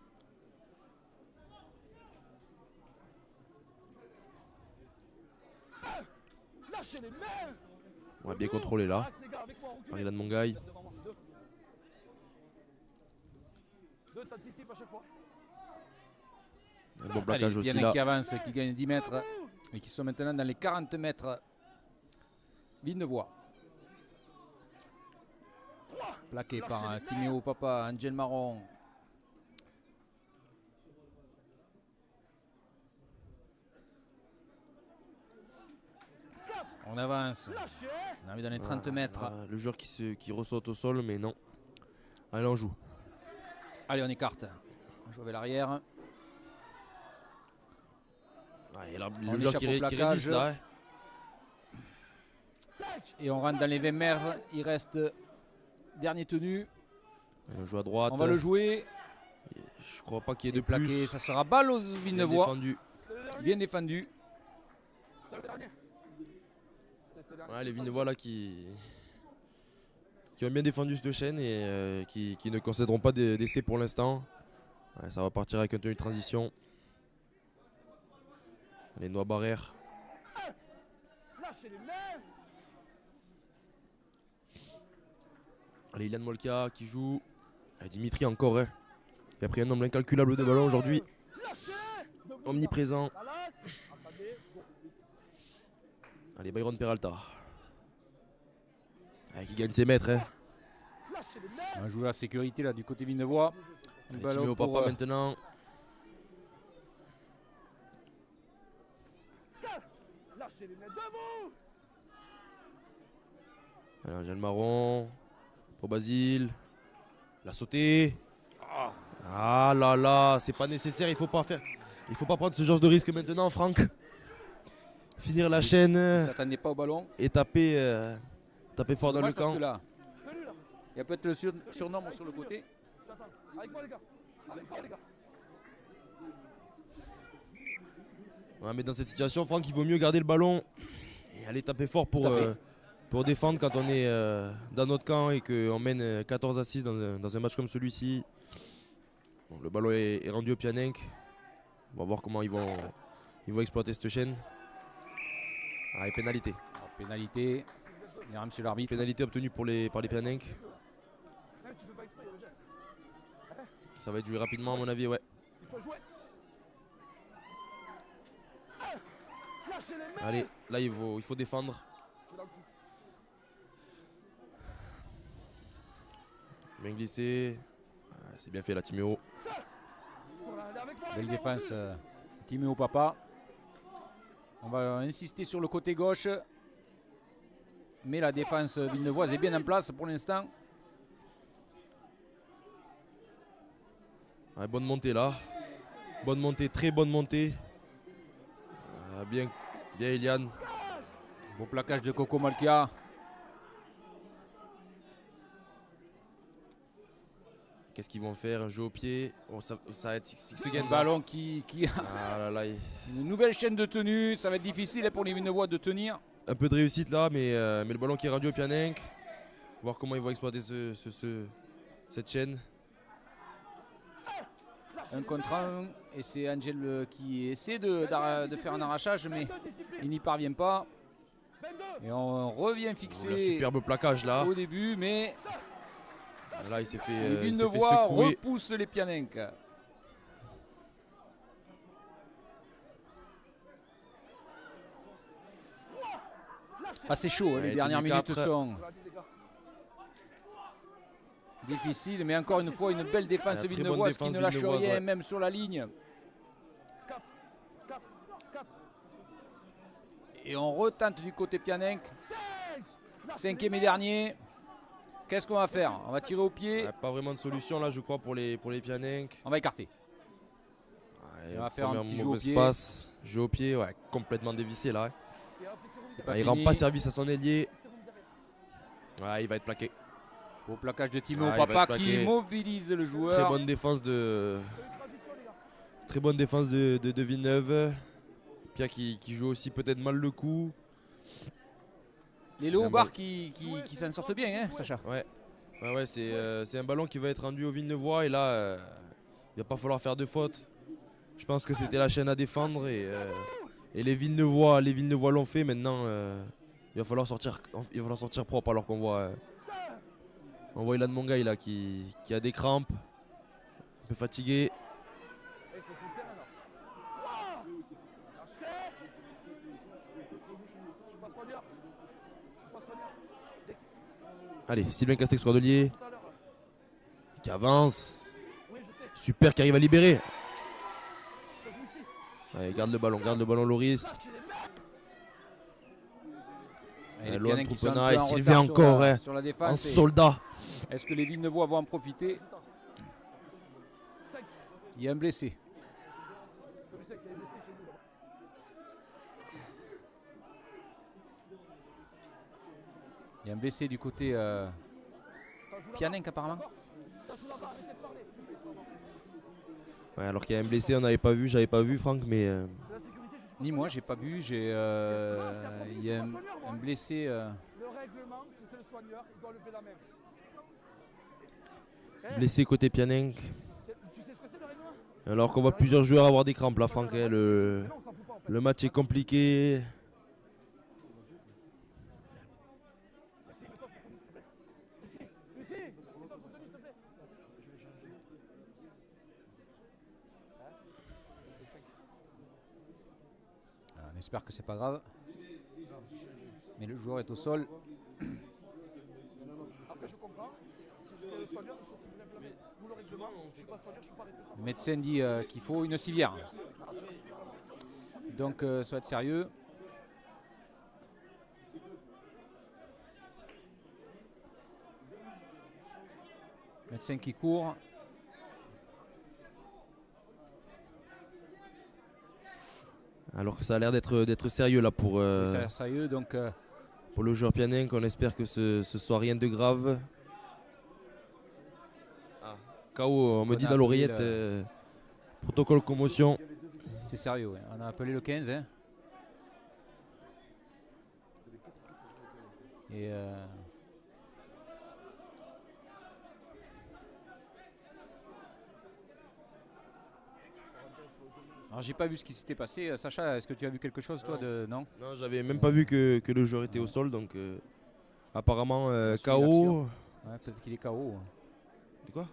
Lâchez les mains. On va bien contrôler là. Axe, les gars, avec moi, reculez. Arilan Mongaï. Devant moi, 2. 2, t'anticipes à chaque fois. Un bon plaquage aussi Pianek là. qui avance, qui gagne 10 mètres et qui sont maintenant dans les 40 mètres. Villeneuvois. Plaqué par Timéo Papa, Angel Marron. On avance. On arrive dans les 30 mètres. Le joueur qui ressaute au sol, mais non. Allez, on joue. Allez, on écarte. On joue avec l'arrière. Et là, On le joueur échappe qui, au qui plaquage. résiste là. Hein. Et on rentre dans les 20 mètres. Il reste dernier tenu. On joue à droite. On va le jouer. Je crois pas qu'il y ait de Plaqué, plus. ça sera balle aux Bien Villeneuvois. défendu. Bien défendu. Ouais, les Villeneuvois là qui ont bien défendu cette chaîne et qui ne concéderont pas d'essai pour l'instant. Ouais, ça va partir avec un tenue de transition. Les noix barrières. Allez, Ilan Molka qui joue. Et Dimitri encore. Hein. Il a pris un nombre incalculable de ballons aujourd'hui. Omniprésent. Allez, Byron Peralta. Qui gagne ses mètres. Hein. On joue la sécurité là du côté Villeneuvois. Allez, Timéo Papa maintenant. Allez, Angel Marron. Pour Basile. La sauté. Ah là là, c'est pas nécessaire, il faut pas prendre ce genre de risque maintenant, Franck. Finir la chaîne Il s'attendait pas au ballon. et taper fort dans le Dommage parce camp. que là, il y a peut-être le surnombre sur le côté. Avec moi, les gars. Avec moi, les gars. Ouais, mais dans cette situation, Franck, il vaut mieux garder le ballon et aller taper fort pour défendre quand on est dans notre camp et qu'on mène 14-6 dans un match comme celui-ci. Bon, le ballon est rendu au Pianenc. On va voir comment ils vont exploiter cette chaîne. Ah, et pénalité. Alors, pénalité. Il y a monsieur l'arbitre. Pénalité obtenue par les Pianenc. Ça va être joué rapidement à mon avis, ouais. Il peut jouer. Lâchez les mains. Allez, là il faut défendre. Bien glissé. Ah, c'est bien fait là, Timéo. Belle défense. Timéo Papa. On va insister sur le côté gauche. Mais la défense villeneuvoise est bien en place pour l'instant. Ouais, bonne montée là. Bonne montée, très bonne montée. Bien Eliane. Beau plaquage de Coco Malkia. Qu'est-ce qu'ils vont faire? Un jeu au pied. Oh, ça va être six Un again. ballon qui Ah là là. une nouvelle chaîne de tenue. Ça va être difficile pour les Villeneuvois de tenir. Un peu de réussite là, mais le ballon qui est rendu au Pianenc. Voir comment ils vont exploiter cette chaîne. Un contre un. Et c'est Angel qui essaie de faire un arrachage, mais il n'y parvient pas. Et on revient Oh, fixer le superbe plaquage là. au début, mais Là il s'est fait, les il s'est fait Villeneuvois secouer. repoussent les Pianenc. Ah, c'est chaud, les Ouais, dernières tenue minutes 4. sont difficiles, mais encore une fois, une belle défense Très bonne villeneuvoise qui défense ne lâche villeneuvoise, rien, ouais. même sur la ligne. 4. Et on retente du côté Pianenc. Cinquième et dernier. Qu'est-ce qu'on va faire? On va tirer au pied. Ouais, pas vraiment de solution là, je crois, pour les Pianenc. On va écarter. Ouais, On va faire un première petit jeu au mauvaise pied. passe. Jeu au pied, ouais, complètement dévissé là. C'est pas Il fini. rend pas service à son ailier. Ouais, il va être plaqué. Au plaquage de Timo Ah, il va Papa être qui plaqué. mobilise le joueur. Très bonne défense de Très bonne défense de Villeneuve. Pierre qui joue aussi peut-être mal le coup. Les Léobards qui s'en sortent bien, hein, Sacha. Ouais, c'est un ballon qui va être rendu au Villeneuvois et là, il va pas falloir faire de faute. Je pense que c'était la chaîne à défendre et les Villeneuvois l'ont fait. Maintenant, il va falloir sortir propre alors qu'on voit Ilan Mongaï là qui a des crampes, un peu fatigué. Allez, Sylvain Castex-Cordelier qui avance. Super, qui arrive à libérer. Allez, garde le ballon Loris. Loan Troupena et Sylvain encore sur la défense, en soldat. Est-ce que les Villeneuvois vont en profiter? Il y a un blessé. Il y a un blessé du côté Pianenc apparemment. Ouais, alors qu'il y a un blessé, j'avais pas vu Franck, mais Ni moi, j'ai pas vu. Il y a un blessé. Blessé côté Pianenc. Alors qu'on voit plusieurs joueurs avoir des crampes là, Franck. Le match est compliqué. On espère que c'est pas grave. Mais le joueur est au sol. Le médecin dit qu'il faut une civière. Donc ça va être sérieux. Médecin qui court. Alors que ça a l'air d'être sérieux là pour, Ça a l'air sérieux, donc, pour le joueur Pianenc. On espère que ce soit rien de grave. KO, on me dit dans l'oreillette, protocole commotion. C'est sérieux, ouais. On a appelé le 15. Hein. Et alors j'ai pas vu ce qui s'était passé. Sacha, est-ce que tu as vu quelque chose toi de non? Non, j'avais même pas vu que le joueur était au sol, donc apparemment Suite KO. d'action. Ouais, peut-être qu'il est KO. De quoi?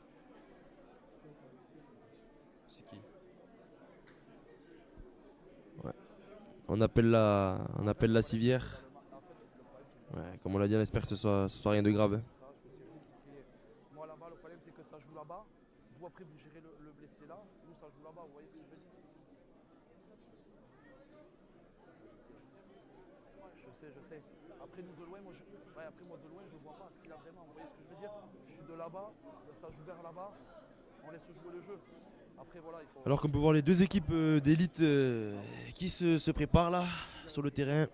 C'est qui? Ouais. On appelle la civière. Ouais, comme on l'a dit, on espère que ce soit rien de grave. Moi là-bas, le problème c'est que ça joue là-bas. Vous après vous gérez le blessé là. Nous ça joue là-bas, vous voyez ce que je veux dire? Je sais. Après nous de loin, moi de loin je vois pas ce qu'il a vraiment. Vous voyez ce que je veux dire? Je suis de là-bas, ça joue vers là-bas. On laisse jouer le jeu. Après voilà, il faut. Alors qu'on peut voir les deux équipes d'élite qui se préparent là sur le terrain.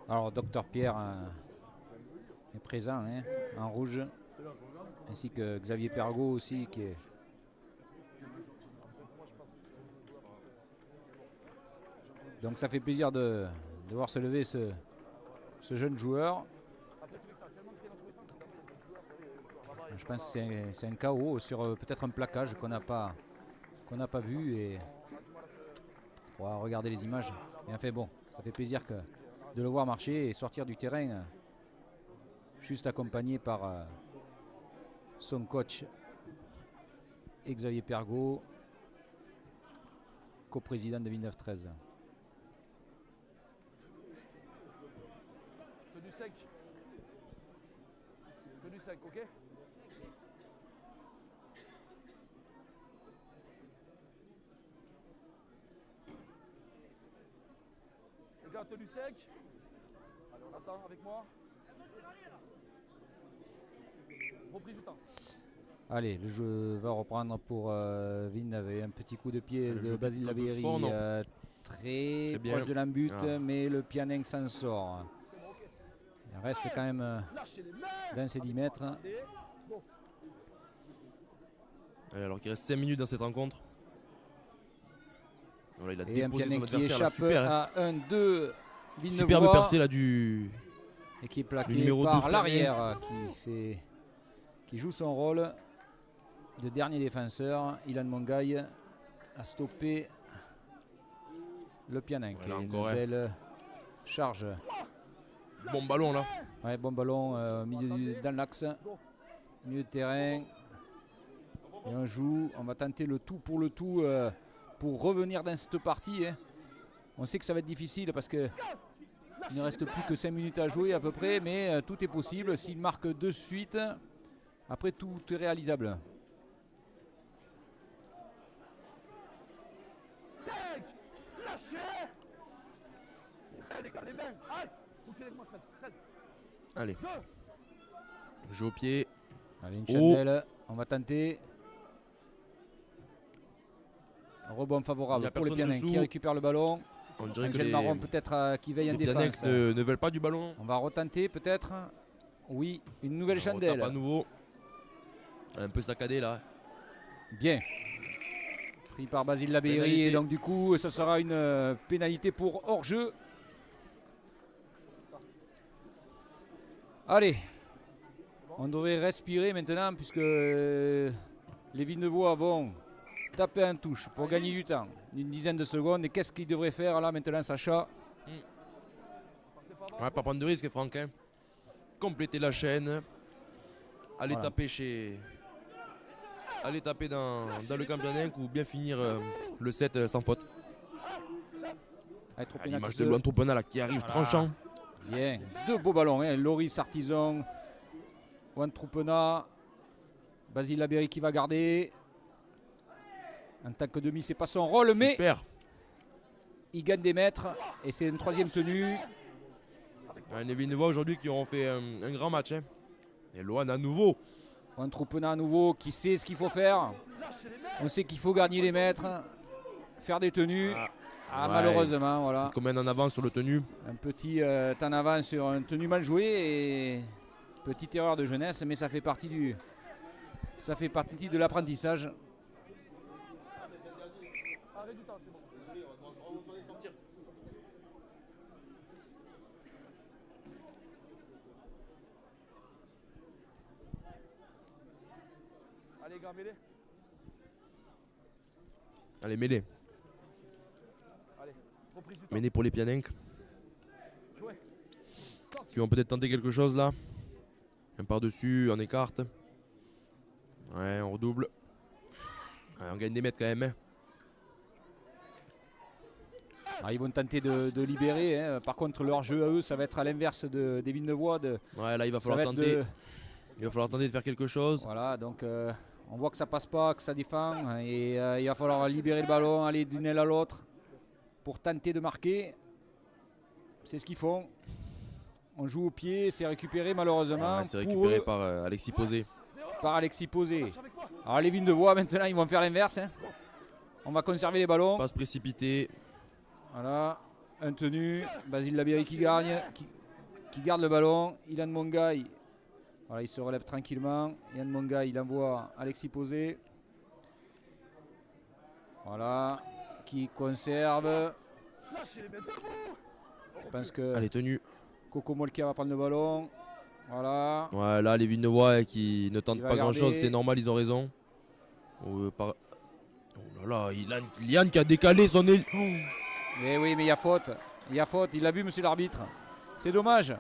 Alors Docteur Pierre est présent hein, en rouge, ainsi que Xavier Pergaud aussi qui est. Donc ça fait plaisir de voir se lever ce jeune joueur. Je pense que c'est un KO sur peut-être un plaquage qu'on n'a pas vu et faudra regarder les images. Mais enfin bon, ça fait plaisir de le voir marcher et sortir du terrain, juste accompagné par son coach Xavier Pergaud, coprésident de Villeneuve 13. Que du sec. Que du sec, ok? Les gars, tenue sec. Allez, on attend avec moi. Reprise du temps. Allez, le jeu va reprendre pour Villeneuve avec un petit coup de pied Le de jeu Basile qui tape Labéry, fort, non très bien. proche de l'embut, Ah. mais le Pianin s'en sort. Il reste quand même dans ses 10 mètres. Allez, alors qu'il reste 5 minutes dans cette rencontre. Voilà, il a Et un déposé Pianin son qui adversaire là, échappe super, hein. à 1-2 Superbe Villeneuve percée là du et qui est plaqué du numéro par 12 l'arrière qui joue son rôle de dernier défenseur. Ilan Mongaï a stoppé le Pianin. Voilà, Une encore un. belle charge. bon ballon là. Ouais, bon ballon dans l'axe, milieu de terrain. Et on joue, on va tenter le tout pour le tout pour revenir dans cette partie, hein. On sait que ça va être difficile parce que il ne reste plus que 5 minutes à jouer à peu près, mais tout est possible. S'il marque de suite, après tout est réalisable. Sec. Lâchez. Allez les gars, les mains. Halte. Bouclez avec moi, 13. 13. Allez. 2. Jeu au pied. Allez, une Oh. chandelle, on va tenter. Un rebond Il n'y favorable a pour le personne Pianin qui dessous. récupère le ballon. On dirait que Angel les, Marron peut-être qui veille en les Pianins défense. ne veulent pas du ballon. On va retenter peut-être. Oui, une nouvelle On chandelle. retape à nouveau. Un peu saccadé là. Bien. Pris par Basile Labéry Pénalité. et donc du coup ça sera une pénalité pour hors-jeu. Allez, on devrait respirer maintenant puisque les Villeneuvois vont taper en touche pour gagner du temps, une dizaine de secondes. Et qu'est-ce qu'ils devraient faire là maintenant, Sacha? Ouais, pas prendre de risque, Franck. Hein. Compléter la chaîne. Aller Voilà. taper chez. Aller taper dans le camp Pianin ou bien finir le set sans faute. Allez, trop À l'image pénaliste. de Luan Troupena là qui arrive Voilà. tranchant. Bien, deux beaux ballons, hein. Loris Artisan, Juan Troupena, Basile Labéry qui va garder. En tant que demi, c'est pas son rôle, mais Super. il gagne des mètres et c'est une troisième tenue. Les Villeneuvois aujourd'hui qui auront fait un grand match. Hein. Et Loan à nouveau. Juan Troupena à nouveau qui sait ce qu'il faut faire. On sait qu'il faut gagner les mètres, faire des tenues. Ah, Ouais. malheureusement, voilà. Combien en avance sur le tenue. Un petit temps d'avance sur une tenue mal jouée et petite erreur de jeunesse, mais ça fait partie de l'apprentissage. Arrête du temps, c'est bon. Allez, gars, mêlée. Allez, mêlée. Allez, reprise du temps. Mêlée pour les Pianins Jouez. qui vont peut-être tenter quelque chose là. Un par-dessus, on écarte. Ouais, on redouble. Ouais, on gagne des mètres quand même. Hein. Alors, ils vont tenter de libérer, hein. Par contre leur jeu à eux ça va être à l'inverse des Villeneuvois. Ouais, là il va Ça va falloir être tenter. Il va falloir tenter de faire quelque chose. Voilà, donc on voit que ça passe pas, que ça défend et il va falloir libérer le ballon, aller d'une aile à l'autre pour tenter de marquer. C'est ce qu'ils font. On joue au pied, c'est récupéré malheureusement Ouais, c'est pour récupéré eux, par Alexis Posé. par Alexis Posé. Alors les Villeneuvois maintenant ils vont faire l'inverse, hein. On va conserver les ballons. Pas se précipiter. Voilà, un tenu, Basile Labéry qui gagne, qui garde le ballon. Ilan Mongaï, voilà, il se relève tranquillement. Ilan Mongaï, il envoie Alexis Posé. Voilà, qui conserve. Je pense que Allez, tenue. Coco Molkia va prendre le ballon. Voilà, Ouais, là les Villeneuvois qui ne tentent Il va pas grand chose, garder. c'est normal, ils ont raison. Oh là là, Lian qui a décalé son aile. Mais oui, mais il y a faute. Il y a faute, il l'a vu, monsieur l'arbitre. C'est dommage.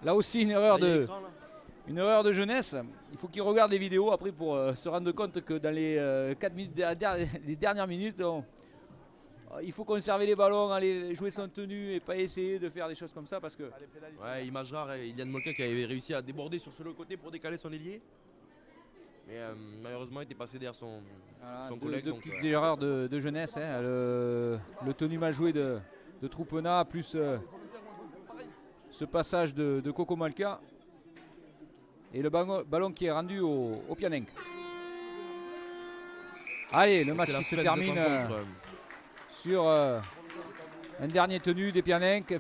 Là aussi, une erreur de jeunesse. Il faut qu'il regarde les vidéos après pour se rendre compte que dans les 4 minutes, les dernières minutes, il faut conserver les ballons, aller jouer son tenue et pas essayer de faire des choses comme ça parce que. Ouais, image rare, Ilian Molka qui avait réussi à déborder sur ce côté pour décaler son ailier. Mais malheureusement, il était passé derrière son collègue. Deux petites erreurs de jeunesse. Hein. Le tenue mal joué de Troupena, plus ce passage de Coco Malka. Et le ballon qui est rendu au Pianenc. Allez, le match qui se termine sur un dernier tenu des Pianenc.